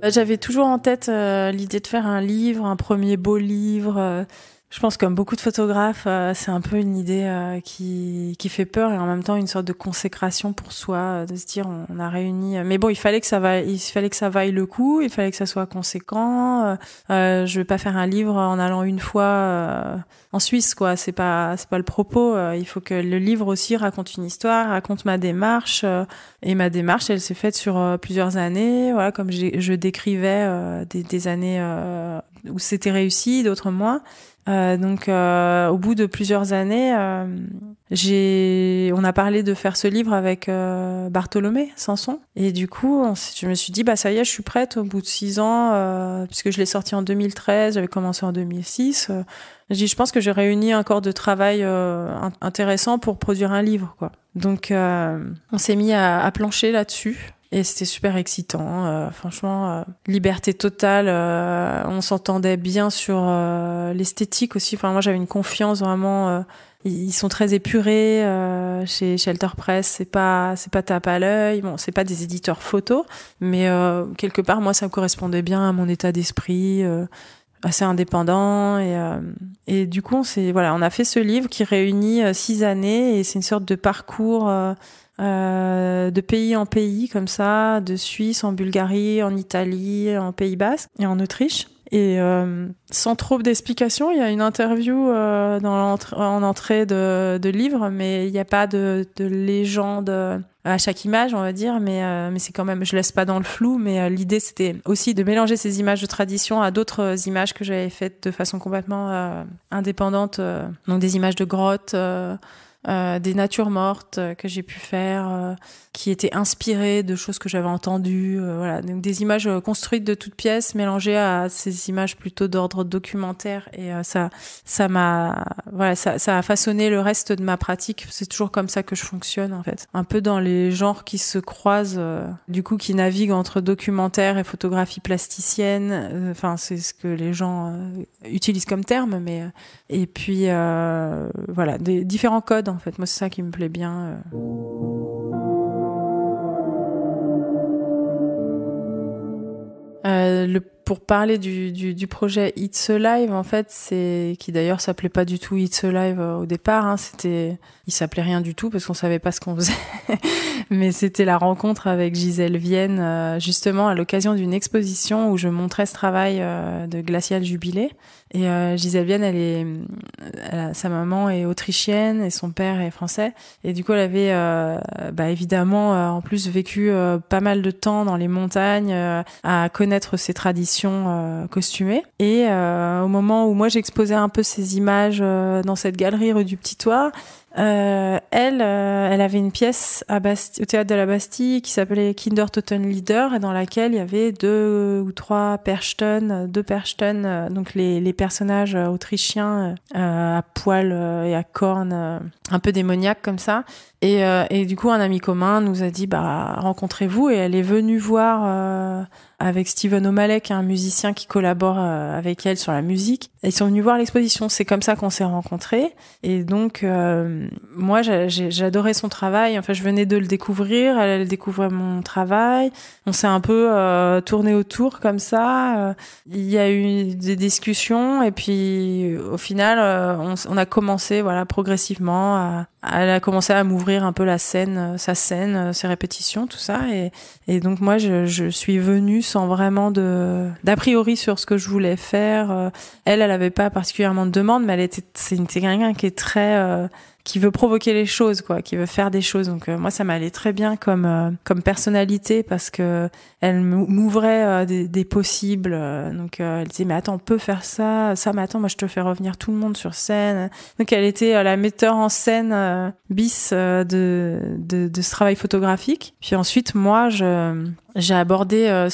J'avais toujours en tête l'idée de faire un livre, un premier beau livre. Je pense comme beaucoup de photographes, c'est un peu une idée qui fait peur et en même temps une sorte de consécration pour soi, de se dire on a réuni. Mais bon, il fallait que ça vaille le coup, il fallait que ça soit conséquent. Je vais pas faire un livre en allant une fois en Suisse, quoi. C'est pas le propos. Il faut que le livre aussi raconte une histoire, raconte ma démarche. Et ma démarche, elle s'est faite sur plusieurs années. Voilà, comme je décrivais des années où c'était réussi, d'autres moins. Donc au bout de plusieurs années, on a parlé de faire ce livre avec Bartholomé Sanson et du coup je me suis dit ça y est, je suis prête au bout de 6 ans puisque je l'ai sorti en 2013, j'avais commencé en 2006. Je pense que j'ai réuni un corps de travail intéressant pour produire un livre quoi. Donc on s'est mis à plancher là-dessus. Et c'était super excitant, franchement, liberté totale, on s'entendait bien sur l'esthétique aussi. Enfin, moi j'avais une confiance vraiment, ils sont très épurés chez Shelter Press, c'est pas tape à l'œil. Bon, c'est pas des éditeurs photos, mais quelque part moi ça me correspondait bien à mon état d'esprit. Assez indépendant et du coup on a fait ce livre qui réunit 6 années et c'est une sorte de parcours de pays en pays comme ça, de Suisse en Bulgarie, en Italie, en Pays Basque et en Autriche. Et sans trop d'explications, il y a une interview en entrée de livre, mais il n'y a pas de légende à chaque image, on va dire, mais c'est quand même, je laisse pas dans le flou, mais l'idée c'était aussi de mélanger ces images de tradition à d'autres images que j'avais faites de façon complètement indépendante, donc des images de grottes, des natures mortes que j'ai pu faire, qui étaient inspirées de choses que j'avais entendues, voilà, donc des images construites de toutes pièces mélangées à ces images plutôt d'ordre documentaire et ça a façonné le reste de ma pratique. C'est toujours comme ça que je fonctionne en fait, un peu dans les genres qui se croisent, du coup qui naviguent entre documentaire et photographie plasticienne. Enfin, c'est ce que les gens utilisent comme terme, mais et puis voilà, des différents codes en fait. Moi, c'est ça qui me plaît bien. Pour parler du projet It's Alive, en fait, qui d'ailleurs s'appelait pas du tout It's Alive au départ, hein, il s'appelait rien du tout parce qu'on savait pas ce qu'on faisait, mais c'était la rencontre avec Gisèle Vienne, justement à l'occasion d'une exposition où je montrais ce travail de Glacial Jubilé. Et Gisèle Vienne, sa maman est autrichienne et son père est français. Et du coup, elle avait évidemment en plus vécu pas mal de temps dans les montagnes, à connaître ces traditions costumées. Et au moment où moi j'exposais un peu ces images dans cette galerie rue du Petit Thouars, elle avait une pièce au théâtre de la Bastille qui s'appelait Kindertotenlieder et dans laquelle il y avait 2 ou 3 Perchten, donc les personnages autrichiens à poil et à cornes, un peu démoniaques comme ça. Et du coup, un ami commun nous a dit rencontrez-vous, et elle est venue voir avec Steven O'Malley, qui est un musicien qui collabore avec elle sur la musique. Et ils sont venus voir l'exposition. C'est comme ça qu'on s'est rencontrés. Et donc, moi, j'adorais son travail. Enfin, je venais de le découvrir. Elle découvrait mon travail. On s'est un peu tourné autour comme ça. Il y a eu des discussions. Et puis, au final, on a commencé, progressivement elle a commencé à m'ouvrir un peu sa scène, ses répétitions, tout ça. Et donc, moi, je suis venue sans vraiment d'a priori sur ce que je voulais faire. Elle avait pas particulièrement de demande, mais c'est quelqu'un qui est très qui veut provoquer les choses, quoi, qui veut faire des choses. Donc moi, ça m'allait très bien comme personnalité parce que elle m'ouvrait des possibles. Donc elle disait mais attends, on peut faire ça, mais attends, moi je te fais revenir tout le monde sur scène. Donc elle était la metteur en scène bis de ce travail photographique. Puis ensuite moi j'ai abordé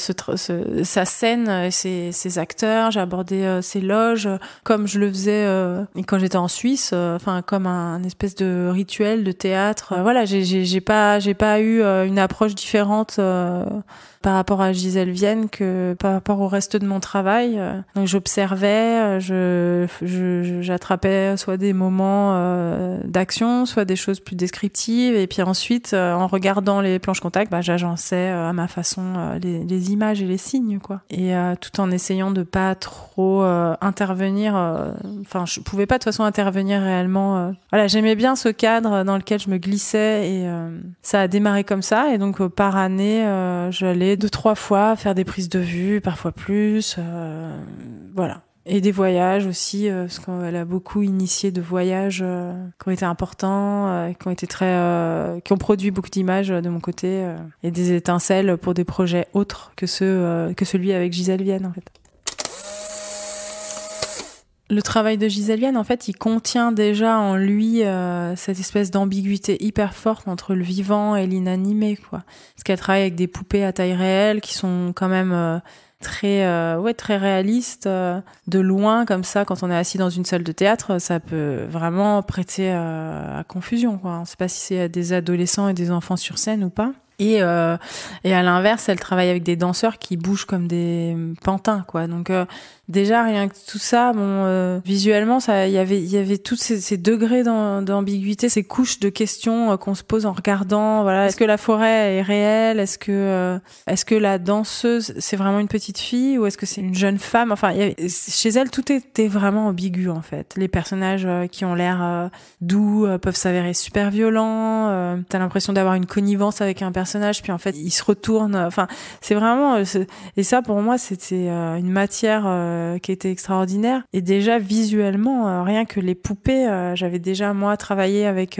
sa scène, ses acteurs, j'ai abordé ses loges comme je le faisais quand j'étais en Suisse, comme un espèce de rituel de théâtre. Voilà, j'ai pas eu une approche différente par rapport à Gisèle Vienne que par rapport au reste de mon travail. Donc j'observais, j'attrapais soit des moments d'action, soit des choses plus descriptives, et puis ensuite en regardant les planches contact, j'agençais à ma façon les images et les signes, quoi. Et tout en essayant de pas trop intervenir. Je pouvais pas de toute façon intervenir réellement. Voilà, j'aimais bien ce cadre dans lequel je me glissais, et ça a démarré comme ça. Et donc par année, j'allais 2-3 fois faire des prises de vue, parfois plus. Voilà. Et des voyages aussi, parce qu'elle a beaucoup initié de voyages qui ont été importants, qui ont produit beaucoup d'images de mon côté, et des étincelles pour des projets autres que celui avec Gisèle Vienne, en fait. Le travail de Gisèle Vienne, en fait, il contient déjà en lui cette espèce d'ambiguïté hyper forte entre le vivant et l'inanimé, quoi. Parce qu'elle travaille avec des poupées à taille réelle qui sont quand même très réaliste, de loin comme ça. Quand on est assis dans une salle de théâtre, ça peut vraiment prêter à confusion, quoi. On sait pas si c'est des adolescents et des enfants sur scène ou pas. Et à l'inverse, elle travaille avec des danseurs qui bougent comme des pantins, quoi. Donc déjà rien que tout ça, visuellement, ça, il y avait tous ces degrés d'ambiguïté, ces couches de questions qu'on se pose en regardant. Voilà, est-ce que la forêt est réelle? Est-ce que la danseuse c'est vraiment une petite fille ou est-ce que c'est une jeune femme? Enfin, chez elle, tout était vraiment ambigu, en fait. Les personnages qui ont l'air doux peuvent s'avérer super violents. T'as l'impression d'avoir une connivence avec un personnage, puis en fait il se retourne. Enfin, c'est vraiment et ça pour moi c'était une matière qui était extraordinaire. Et déjà visuellement, rien que les poupées, j'avais déjà moi travaillé avec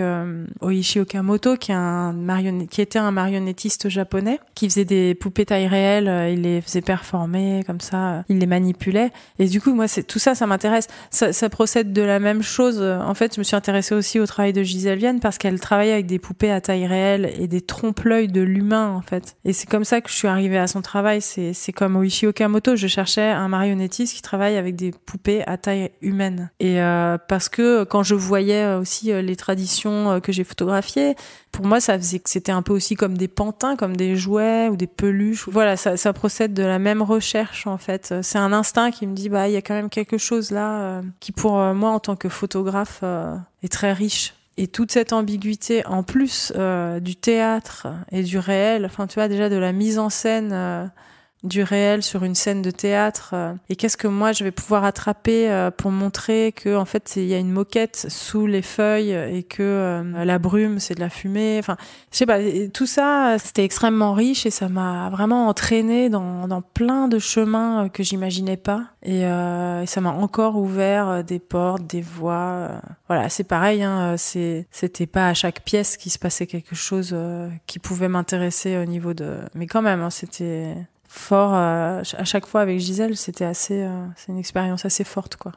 Oishi Okamoto qui était un marionnettiste japonais qui faisait des poupées taille réelle. Il les faisait performer comme ça, il les manipulait. Et du coup moi tout ça m'intéresse. Ça procède de la même chose. En fait, je me suis intéressée aussi au travail de Gisèle Vienne parce qu'elle travaillait avec des poupées à taille réelle et des trompe-l'œil de l'humain, en fait. Et c'est comme ça que je suis arrivée à son travail. C'est comme Oishi Okamoto, je cherchais un marionnettiste qui travaille avec des poupées à taille humaine. Et parce que quand je voyais aussi les traditions que j'ai photographiées, pour moi ça faisait que c'était un peu aussi comme des pantins, comme des jouets ou des peluches. Voilà, ça procède de la même recherche, en fait. C'est un instinct qui me dit il y a quand même quelque chose là qui pour moi en tant que photographe est très riche. Et toute cette ambiguïté, en plus du théâtre et du réel, enfin tu vois, déjà de la mise en scène du réel sur une scène de théâtre, et qu'est-ce que moi je vais pouvoir attraper pour montrer que en fait il y a une moquette sous les feuilles et que la brume c'est de la fumée. Enfin, je sais pas, tout ça c'était extrêmement riche et ça m'a vraiment entraînée dans plein de chemins que j'imaginais pas, et ça m'a encore ouvert des portes, des voies. Voilà, c'est pareil, hein, c'était pas à chaque pièce qu'il se passait quelque chose qui pouvait m'intéresser au niveau de, mais quand même, hein, c'était fort à chaque fois avec Gisèle, c'était c'est une expérience assez forte, quoi.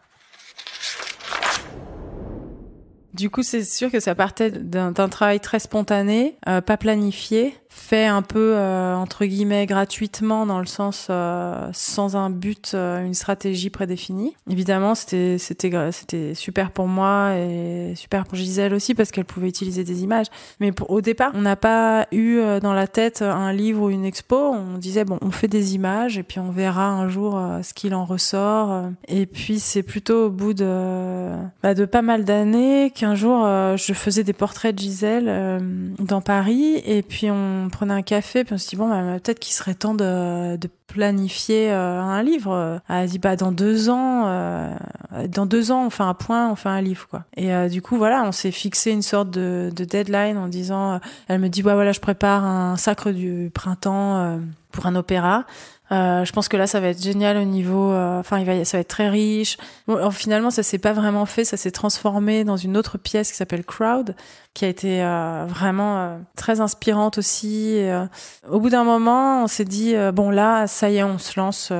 Du coup, c'est sûr que ça partait d'un travail très spontané, pas planifié, fait un peu entre guillemets gratuitement, dans le sens sans un but, une stratégie prédéfinie. Évidemment, c'était super pour moi et super pour Gisèle aussi parce qu'elle pouvait utiliser des images. Mais au départ, on n'a pas eu dans la tête un livre ou une expo. On disait on fait des images et puis on verra un jour ce qu'il en ressort. Et puis c'est plutôt au bout de pas mal d'années qu'un jour je faisais des portraits de Gisèle dans Paris, et puis on prenait un café, puis on se dit peut-être qu'il serait temps de planifier un livre. Elle a dit dans 2 ans on fait un point, on fait un livre, quoi. Et du coup voilà, on s'est fixé une sorte de deadline en disant, elle me dit voilà, je prépare un sacre du printemps pour un opéra. Je pense que là, ça va être génial au niveau... ça va être très riche. Bon, finalement, ça s'est pas vraiment fait. Ça s'est transformé dans une autre pièce qui s'appelle Crowd, qui a été vraiment très inspirante aussi. Et, au bout d'un moment, on s'est dit, bon là, ça y est, on se lance...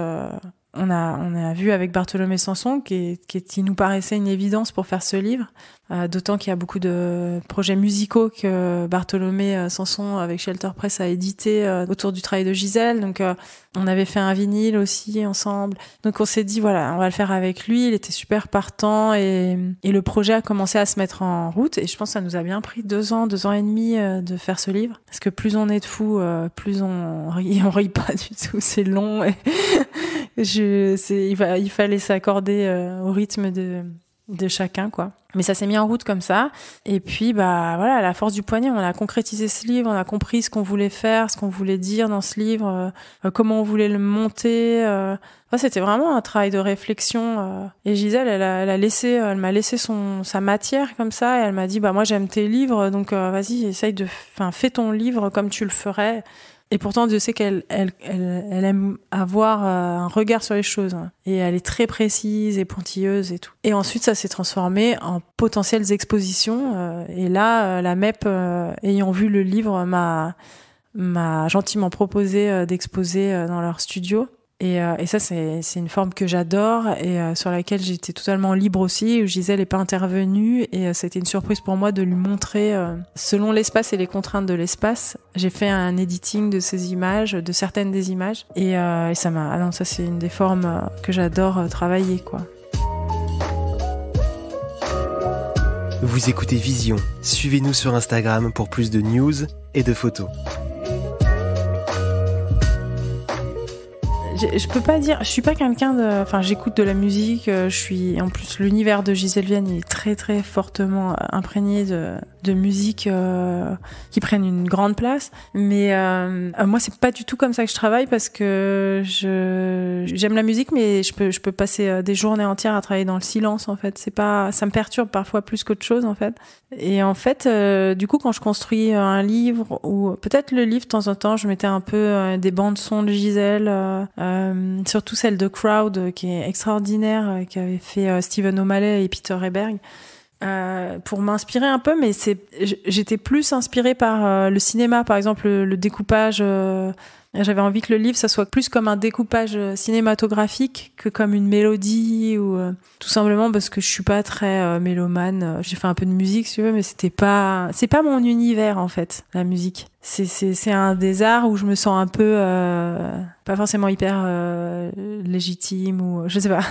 On a vu avec Bartholomé Sanson qui nous paraissait une évidence pour faire ce livre, d'autant qu'il y a beaucoup de projets musicaux que Bartholomé Sanson avec Shelter Press a édité autour du travail de Gisèle. Donc on avait fait un vinyle aussi ensemble. Donc on s'est dit voilà, on va le faire avec lui. Il était super partant et le projet a commencé à se mettre en route. Et je pense que ça nous a bien pris 2 ans et demi de faire ce livre. Parce que plus on est de fous, plus on rit pas du tout. C'est long et il fallait s'accorder au rythme de chacun, quoi. Mais ça s'est mis en route comme ça. Et puis, voilà, à la force du poignet, on a concrétisé ce livre, on a compris ce qu'on voulait faire, ce qu'on voulait dire dans ce livre, comment on voulait le monter. C'était vraiment un travail de réflexion. Et Gisèle, elle m'a laissé sa matière comme ça, et elle m'a dit, moi j'aime tes livres, donc vas-y, fais ton livre comme tu le ferais. Et pourtant, Dieu sait qu'elle aime avoir un regard sur les choses. Hein. Et elle est très précise et pointilleuse et tout. Et ensuite, ça s'est transformé en potentielles expositions. Et là, la MEP, ayant vu le livre, m'a gentiment proposé d'exposer dans leur studio. Et ça, c'est une forme que j'adore et sur laquelle j'étais totalement libre aussi, où Gisèle n'est pas intervenue. Et c'était une surprise pour moi de lui montrer, selon l'espace et les contraintes de l'espace. J'ai fait un editing de ces images, de certaines des images. Et ça m'a... Ah non, ça, c'est une des formes que j'adore travailler, quoi. Vous écoutez Vision. Suivez-nous sur Instagram pour plus de news et de photos. Je peux pas dire, je suis pas quelqu'un j'écoute de la musique, en plus l'univers de Gisèle Vienne, il est très très fortement imprégné de musique qui prennent une grande place, mais moi c'est pas du tout comme ça que je travaille, parce que j'aime la musique, mais je peux passer des journées entières à travailler dans le silence, en fait. Ça me perturbe parfois plus qu'autre chose, en fait. Et en fait, du coup, quand je construis un livre, ou peut-être le livre, de temps en temps, je mettais un peu des bandes son de Gisèle, surtout celle de Crowd, qui est extraordinaire, qui avait fait Stephen O'Malley et Peter Hebberg, pour m'inspirer un peu, mais j'étais plus inspirée par le cinéma, par exemple le découpage. J'avais envie que le livre, ça soit plus comme un découpage cinématographique que comme une mélodie, ou tout simplement parce que je suis pas très mélomane. J'ai fait un peu de musique, si tu veux, mais c'est pas mon univers, en fait, la musique. C'est un des arts où je me sens un peu pas forcément hyper légitime, ou je sais pas.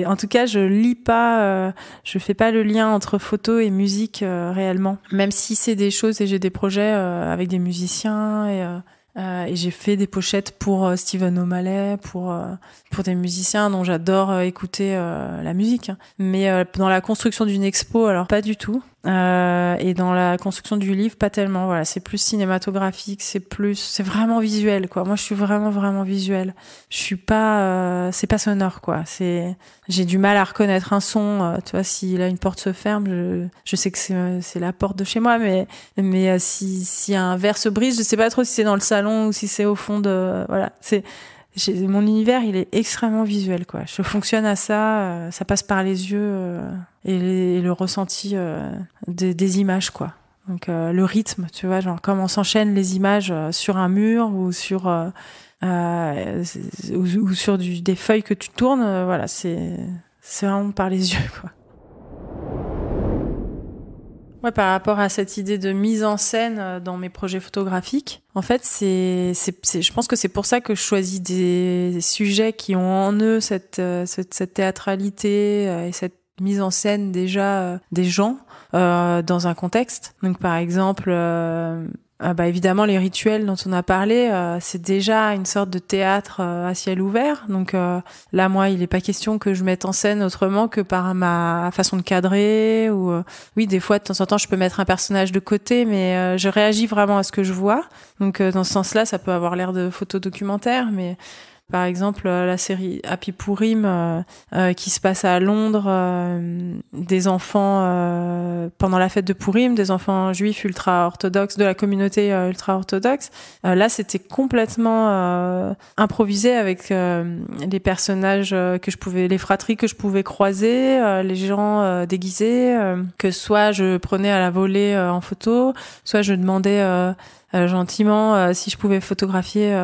En tout cas, je lis pas, je fais pas le lien entre photo et musique réellement. Même si c'est des choses, et j'ai des projets avec des musiciens, et j'ai fait des pochettes pour Stephen O'Malley, pour des musiciens dont j'adore écouter la musique. Mais dans la construction d'une expo, alors pas du tout. Et dans la construction du livre, pas tellement. Voilà, c'est plus cinématographique, c'est vraiment visuel, quoi. Moi, je suis vraiment, vraiment visuelle. Je suis pas, c'est pas sonore, quoi. J'ai du mal à reconnaître un son. Tu vois, si là une porte se ferme, je sais que c'est la porte de chez moi, mais si un verre se brise, je sais pas trop si c'est dans le salon ou si c'est au fond de, voilà. Mon univers, il est extrêmement visuel, quoi. Je fonctionne à ça, ça passe par les yeux et le ressenti des images, quoi. Donc le rythme, tu vois, genre comment s'enchaînent les images sur un mur ou sur des feuilles que tu tournes, voilà, c'est vraiment par les yeux, quoi. Ouais, par rapport à cette idée de mise en scène dans mes projets photographiques, en fait, je pense que c'est pour ça que je choisis des sujets qui ont en eux cette théâtralité et cette mise en scène déjà des gens dans un contexte. Donc, par exemple, évidemment, les rituels dont on a parlé, c'est déjà une sorte de théâtre à ciel ouvert. Donc là, moi, il n'est pas question que je mette en scène autrement que par ma façon de cadrer. Ou oui, des fois, de temps en temps, je peux mettre un personnage de côté, mais je réagis vraiment à ce que je vois. Donc dans ce sens-là, ça peut avoir l'air de photo documentaire, mais Par exemple, la série Happy Purim qui se passe à Londres, des enfants pendant la fête de Purim, des enfants juifs ultra-orthodoxes, de la communauté ultra-orthodoxe. Là, c'était complètement improvisé avec les personnages les fratries que je pouvais croiser, les gens déguisés, que soit je prenais à la volée en photo, soit je demandais gentiment si je pouvais photographier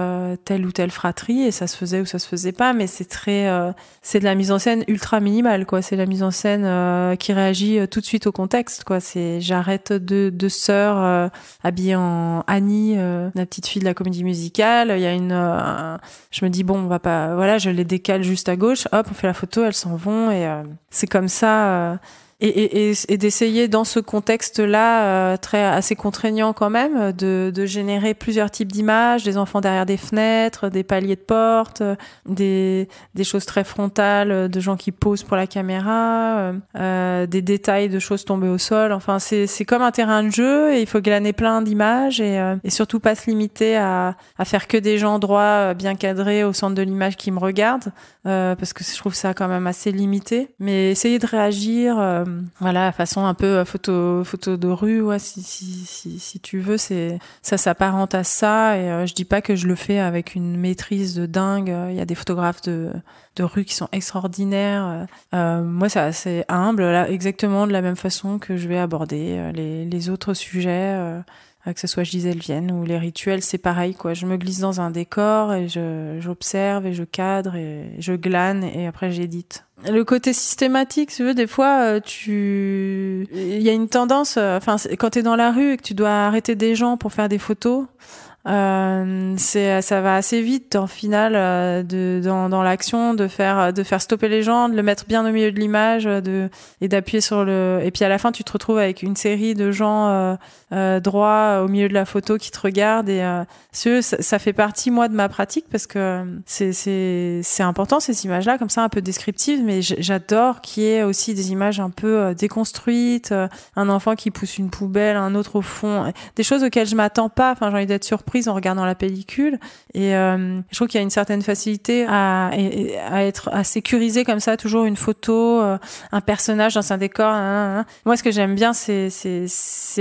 telle ou telle fratrie, et ça se faisait ou ça se faisait pas, mais c'est de la mise en scène ultra minimale, quoi. C'est la mise en scène qui réagit tout de suite au contexte, quoi. J'arrête deux sœurs habillées en Annie, la petite fille de la comédie musicale. Il y a je me dis bon, on va pas, voilà, je les décale juste à gauche, hop, on fait la photo, elles s'en vont, et c'est comme ça. Et d'essayer dans ce contexte-là assez contraignant quand même de générer plusieurs types d'images, des enfants derrière des fenêtres, des paliers de porte, des choses très frontales, de gens qui posent pour la caméra, des détails de choses tombées au sol. Enfin, c'est comme un terrain de jeu, et il faut glaner plein d'images et surtout pas se limiter à faire que des gens droits bien cadrés au centre de l'image qui me regardent, parce que je trouve ça quand même assez limité. Mais essayer de réagir voilà, façon un peu photo de rue, ouais, si tu veux, ça s'apparente à ça, et je dis pas que je le fais avec une maîtrise de dingue. Il y a des photographes de rue qui sont extraordinaires. Moi, c'est humble, là, exactement de la même façon que je vais aborder les autres sujets, que ce soit Gisèle Vienne ou les rituels, c'est pareil, quoi. Je me glisse dans un décor et j'observe et je cadre et je glane et après j'édite. Le côté systématique, tu veux, des fois, il y a une tendance, quand t'es dans la rue et que tu dois arrêter des gens pour faire des photos, ça va assez vite en final dans l'action de faire stopper les gens, de le mettre bien au milieu de l'image, et d'appuyer et puis à la fin tu te retrouves avec une série de gens droits au milieu de la photo qui te regardent, et ça fait partie, moi, de ma pratique, parce que c'est important, ces images-là comme ça un peu descriptives, mais j'adore qu'il y ait aussi des images un peu déconstruites, un enfant qui pousse une poubelle, un autre au fond, des choses auxquelles je m'attends pas. Enfin, j'ai envie d'être surprise en regardant la pellicule, et je trouve qu'il y a une certaine facilité à sécuriser comme ça toujours une photo, un personnage dans un décor. Moi, ce que j'aime bien, c'est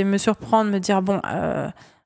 me surprendre, me dire bon,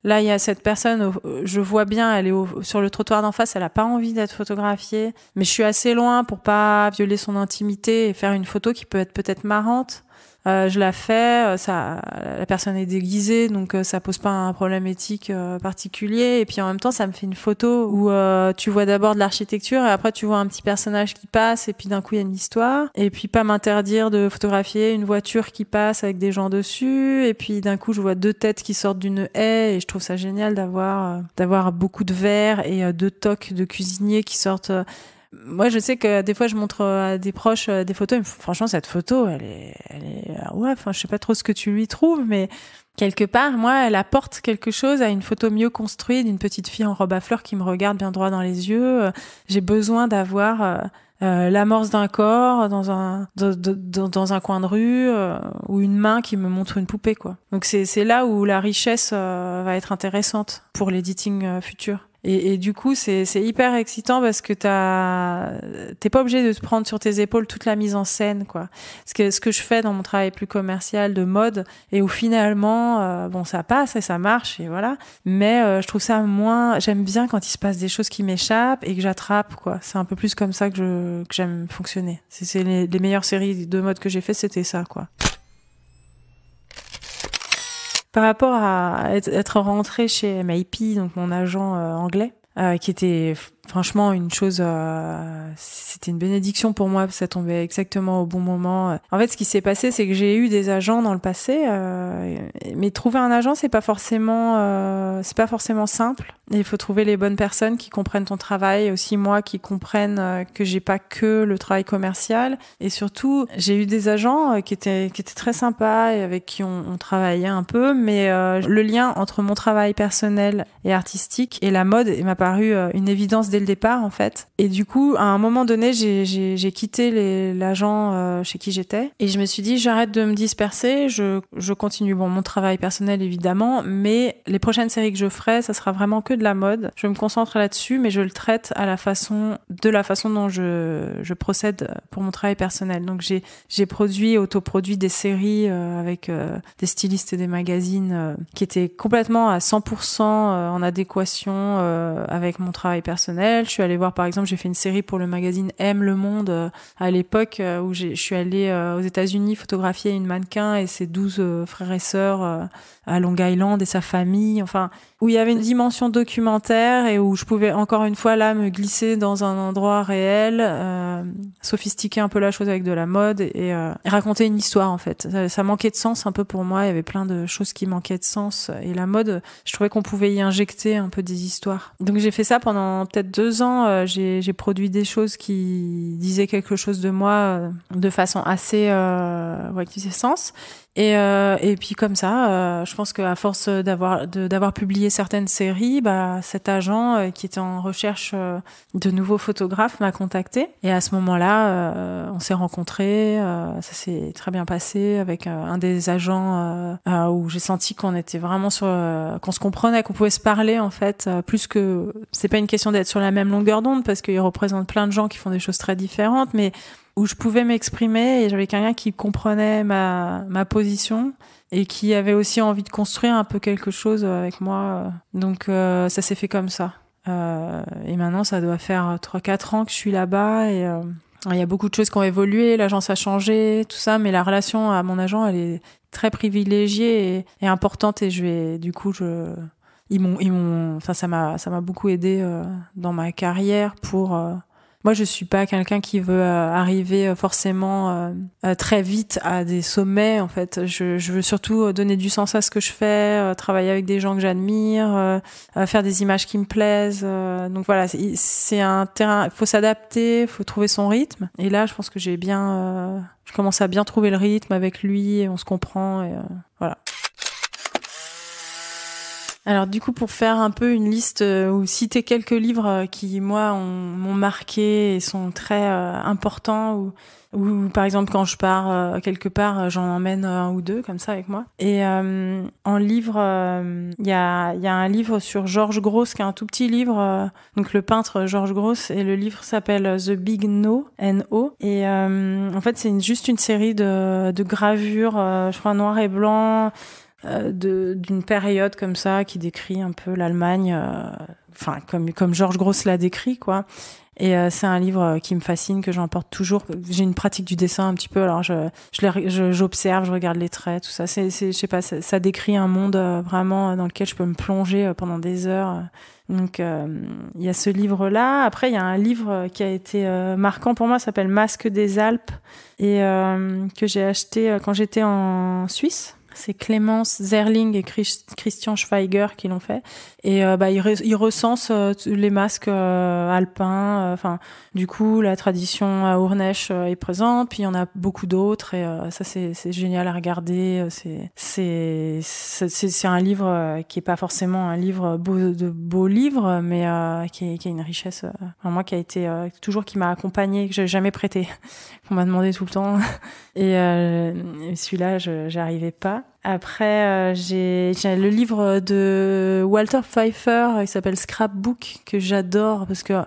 là il y a cette personne, je vois bien, elle est sur le trottoir d'en face, elle a pas envie d'être photographiée, mais je suis assez loin pour pas violer son intimité et faire une photo qui peut être peut-être marrante. Je la fais, la personne est déguisée, donc ça pose pas un problème éthique particulier, et puis en même temps ça me fait une photo où tu vois d'abord de l'architecture et après tu vois un petit personnage qui passe, et puis d'un coup il y a une histoire, et puis pas m'interdire de photographier une voiture qui passe avec des gens dessus, et puis d'un coup je vois deux têtes qui sortent d'une haie, et je trouve ça génial d'avoir beaucoup de verre et deux toques de cuisiniers qui sortent. Moi, je sais que des fois, je montre à des proches des photos. Ils me font, franchement, cette photo, elle est, ouais. Enfin, je sais pas trop ce que tu lui trouves, mais quelque part, moi, elle apporte quelque chose à une photo mieux construite d'une petite fille en robe à fleurs qui me regarde bien droit dans les yeux. J'ai besoin d'avoir l'amorce d'un corps dans un coin de rue, ou une main qui me montre une poupée, quoi. Donc c'est là où la richesse va être intéressante pour l'editing futur. Et du coup, c'est hyper excitant parce que t'es pas obligé de te prendre sur tes épaules toute la mise en scène, quoi. Ce que je fais dans mon travail plus commercial de mode, et où finalement, bon, ça passe et ça marche, et voilà. Mais je trouve ça j'aime bien quand il se passe des choses qui m'échappent et que j'attrape, quoi. C'est un peu plus comme ça que j'aime fonctionner. C'est les meilleures séries de mode que j'ai fait, c'était ça, quoi. Par rapport à être rentrée chez MIP, donc mon agent anglais, qui était franchement une chose, c'était une bénédiction pour moi, parce que ça tombait exactement au bon moment. En fait, ce qui s'est passé, c'est que j'ai eu des agents dans le passé, mais trouver un agent, c'est pas forcément simple. Et il faut trouver les bonnes personnes qui comprennent ton travail, et aussi moi qui comprennent que j'ai pas que le travail commercial. Et surtout, j'ai eu des agents qui étaient très sympas et avec qui on travaillait un peu, mais le lien entre mon travail personnel et artistique et la mode m'a paru une évidence dès le départ en fait. Et du coup, à un moment donné, j'ai quitté l'agent chez qui j'étais et je me suis dit j'arrête de me disperser, je continue mon travail personnel évidemment, mais les prochaines séries que je ferai, ça sera vraiment que de la mode. Je me concentre là-dessus, mais je le traite de la façon dont je procède pour mon travail personnel. Donc j'ai autoproduit des séries avec des stylistes et des magazines qui étaient complètement à 100% en adéquation avec mon travail personnel. Je suis allée voir, par exemple, j'ai fait une série pour le magazine M Le Monde à l'époque où je suis allée aux États-Unis photographier une mannequin et ses 12 frères et sœurs à Long Island et sa famille, enfin, où il y avait une dimension documentaire et où je pouvais encore une fois là me glisser dans un endroit réel, sophistiquer un peu la chose avec de la mode et raconter une histoire en fait. Ça manquait de sens un peu pour moi, il y avait plein de choses qui manquaient de sens et la mode, je trouvais qu'on pouvait y injecter un peu des histoires. Donc j'ai fait ça pendant peut-être 2 ans, j'ai produit des choses qui disaient quelque chose de moi de façon assez qui faisait sens. Et puis comme ça, je pense qu'à force d'avoir publié certaines séries, cet agent qui était en recherche de nouveaux photographes m'a contacté. Et à ce moment-là, on s'est rencontrés. Ça s'est très bien passé avec un des agents où j'ai senti qu'on était vraiment qu'on se comprenait, qu'on pouvait se parler en fait. Plus que c'est pas une question d'être sur la même longueur d'onde parce qu'il représente plein de gens qui font des choses très différentes, mais où je pouvais m'exprimer et j'avais quelqu'un qui comprenait ma position et qui avait aussi envie de construire un peu quelque chose avec moi. Donc ça s'est fait comme ça. Et maintenant, ça doit faire 3-4 ans que je suis là-bas et il y a beaucoup de choses qui ont évolué, l'agence a changé, tout ça, mais la relation à mon agent, elle est très privilégiée et importante et ça m'a beaucoup aidé dans ma carrière pour moi, je suis pas quelqu'un qui veut arriver forcément très vite à des sommets. En fait, je veux surtout donner du sens à ce que je fais, travailler avec des gens que j'admire, faire des images qui me plaisent. Donc voilà, c'est un terrain. Il faut s'adapter, il faut trouver son rythme. Et là, je pense que je commence à bien trouver le rythme avec lui. Et on se comprend. Et voilà. Alors du coup, pour faire un peu une liste ou citer quelques livres qui moi m'ont marqué et sont très importants ou par exemple quand je pars quelque part, j'en emmène 1 ou 2 comme ça avec moi. Et en livre, il y a un livre sur George Grosz qui est un tout petit livre, donc le peintre George Grosz, et le livre s'appelle The Big No, N-O. Et en fait, c'est juste une série de gravures, je crois noir et blanc. D'une période comme ça qui décrit un peu l'Allemagne, comme George Grosz l'a décrit quoi. Et c'est un livre qui me fascine, que j'emporte toujours. J'ai une pratique du dessin un petit peu, alors j'observe, je regarde les traits, tout ça. Je sais pas, ça décrit un monde vraiment dans lequel je peux me plonger pendant des heures. Donc il y a ce livre-là. Après il y a un livre qui a été marquant pour moi, ça s'appelle Masque des Alpes et que j'ai acheté quand j'étais en Suisse. C'est Clémence Zerling et Christian Schweiger qui l'ont fait. Et ils recensent les masques alpins. Du coup, la tradition à Hournesch est présente. Puis il y en a beaucoup d'autres. Et ça, c'est génial à regarder. C'est un livre qui est pas forcément un livre beau livre, mais qui a une richesse. Moi, qui a été qui m'a accompagnée, que j'ai jamais prêté, qu'on m'a demandé tout le temps. Et celui-là, j'arrivais pas. Après, j'ai le livre de Walter Pfeiffer qui s'appelle Scrapbook, que j'adore parce que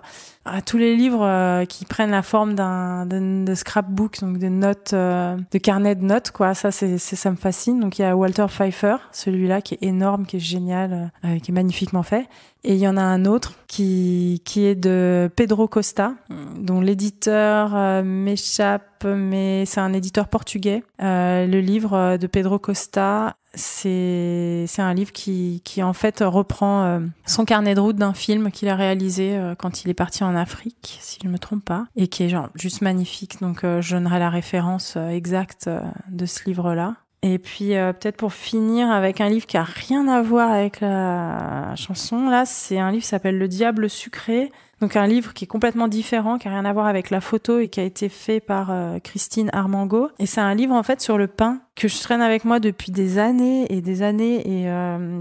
tous les livres qui prennent la forme de scrapbook, donc de notes, de carnet de notes, quoi, ça me fascine. Donc il y a Walter Pfeiffer, celui-là qui est énorme, qui est génial, qui est magnifiquement fait. Et il y en a un autre qui est de Pedro Costa, dont l'éditeur m'échappe, mais c'est un éditeur portugais. Le livre de Pedro Costa, c'est un livre qui en fait reprend son carnet de route d'un film qu'il a réalisé quand il est parti en Afrique, si je me trompe pas, et qui est juste magnifique. Donc je donnerai la référence exacte de ce livre-là. Et puis peut-être pour finir avec un livre qui a rien à voir avec la chanson, là, c'est un livre qui s'appelle Le Diable sucré Donc un livre qui est complètement différent, qui a rien à voir avec la photo et qui a été fait par Christine Armango. Et c'est un livre en fait sur le pain que je traîne avec moi depuis des années et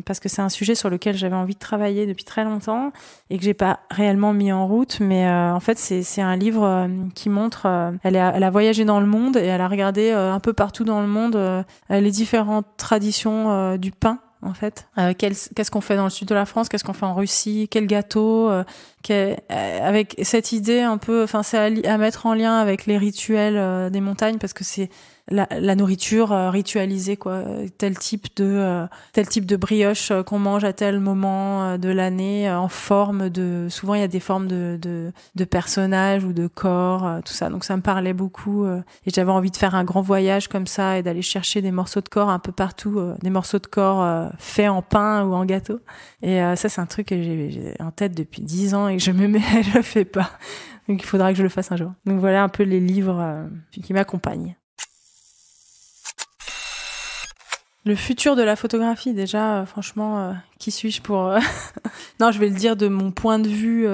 parce que c'est un sujet sur lequel j'avais envie de travailler depuis très longtemps et que j'ai pas réellement mis en route. Mais en fait c'est un livre qui montre, elle a voyagé dans le monde et elle a regardé un peu partout dans le monde les différentes traditions du pain. En fait, qu'est-ce qu'on fait dans le sud de la France, qu'est-ce qu'on fait en Russie, quel gâteau, avec cette idée un peu, enfin c'est à mettre en lien avec les rituels des montagnes parce que c'est la nourriture ritualisée quoi, tel type de brioche qu'on mange à tel moment de l'année en forme de, souvent il y a des formes de personnages ou de corps, tout ça, donc ça me parlait beaucoup et j'avais envie de faire un grand voyage comme ça et d'aller chercher des morceaux de corps un peu partout, des morceaux de corps faits en pain ou en gâteau et ça c'est un truc que j'ai en tête depuis 10 ans et que je le fais pas, donc il faudra que je le fasse un jour. Donc voilà un peu les livres qui m'accompagnent. Le futur de la photographie, déjà, franchement, qui suis-je pour... Non, je vais le dire de mon point de vue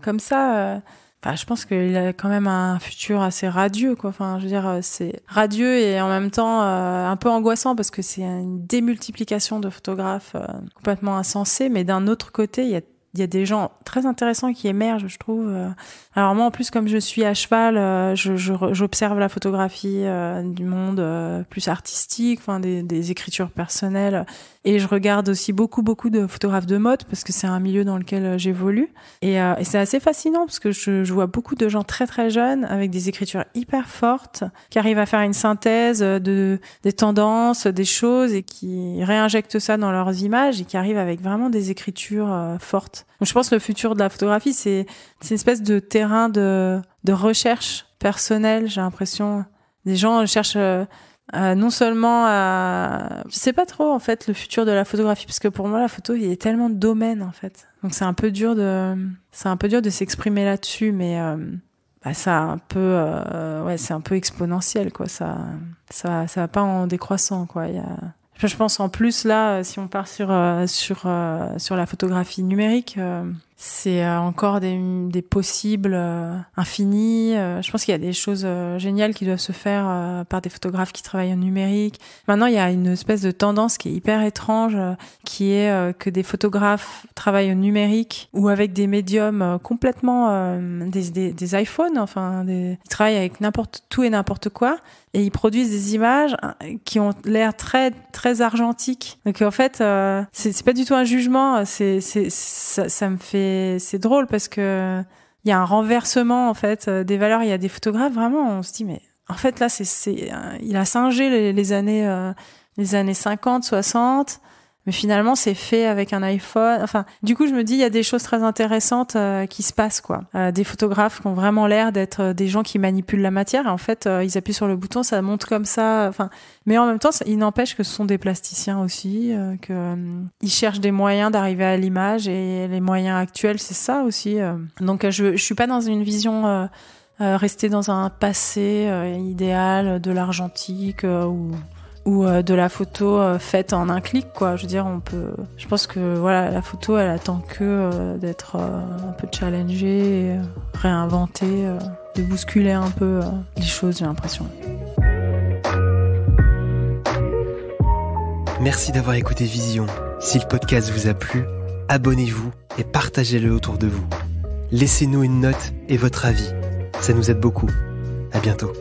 comme ça. Je pense qu'il a quand même un futur assez radieux, quoi. Enfin, je veux dire, c'est radieux et en même temps un peu angoissant parce que c'est une démultiplication de photographes complètement insensée. Mais d'un autre côté, il y a des gens très intéressants qui émergent, je trouve. Alors moi, en plus, comme je suis à cheval, j'observe la photographie du monde plus artistique, enfin des écritures personnelles, et je regarde aussi beaucoup de photographes de mode parce que c'est un milieu dans lequel j'évolue. Et c'est assez fascinant parce que je vois beaucoup de gens très très jeunes avec des écritures hyper fortes qui arrivent à faire une synthèse des tendances, des choses et qui réinjectent ça dans leurs images et qui arrivent avec vraiment des écritures fortes. Donc je pense que le futur de la photographie, c'est une espèce de terrain de recherche personnelle, j'ai l'impression. Des gens cherchent non seulement à... Je sais pas trop, en fait, le futur de la photographie, parce que pour moi, la photo, il y a tellement de domaines, en fait. Donc c'est un peu dur de s'exprimer là-dessus, mais c'est un peu exponentiel, quoi. Ça va pas en décroissant, quoi. Je pense en plus là, si on part sur la photographie numérique, c'est encore des possibles infinis. Je pense qu'il y a des choses géniales qui doivent se faire par des photographes qui travaillent en numérique. Maintenant, il y a une espèce de tendance qui est hyper étrange, qui est que des photographes travaillent au numérique ou avec des médiums complètement des iPhones. Enfin, ils travaillent avec tout et n'importe quoi. Et ils produisent des images qui ont l'air très très argentiques. Donc en fait, c'est pas du tout un jugement. Ça me fait, c'est drôle parce que il y a un renversement en fait des valeurs. Il y a des photographes vraiment, on se dit mais en fait là il a singé les années 50, 60. Mais finalement, c'est fait avec un iPhone. Enfin, du coup, je me dis, il y a des choses très intéressantes qui se passent, quoi. Des photographes qui ont vraiment l'air d'être des gens qui manipulent la matière. Et en fait, ils appuient sur le bouton, ça monte comme ça. Enfin, mais en même temps, il n'empêche que ce sont des plasticiens aussi, ils cherchent des moyens d'arriver à l'image. Et les moyens actuels, c'est ça aussi. Donc, je suis pas dans une vision rester dans un passé idéal de l'argentique ou de la photo faite en un clic, quoi. Je veux dire, je pense que voilà, la photo, elle attend que d'être un peu challengée, réinventée, de bousculer un peu les choses, j'ai l'impression. Merci d'avoir écouté Vision. Si le podcast vous a plu, abonnez-vous et partagez-le autour de vous. Laissez-nous une note et votre avis. Ça nous aide beaucoup. À bientôt.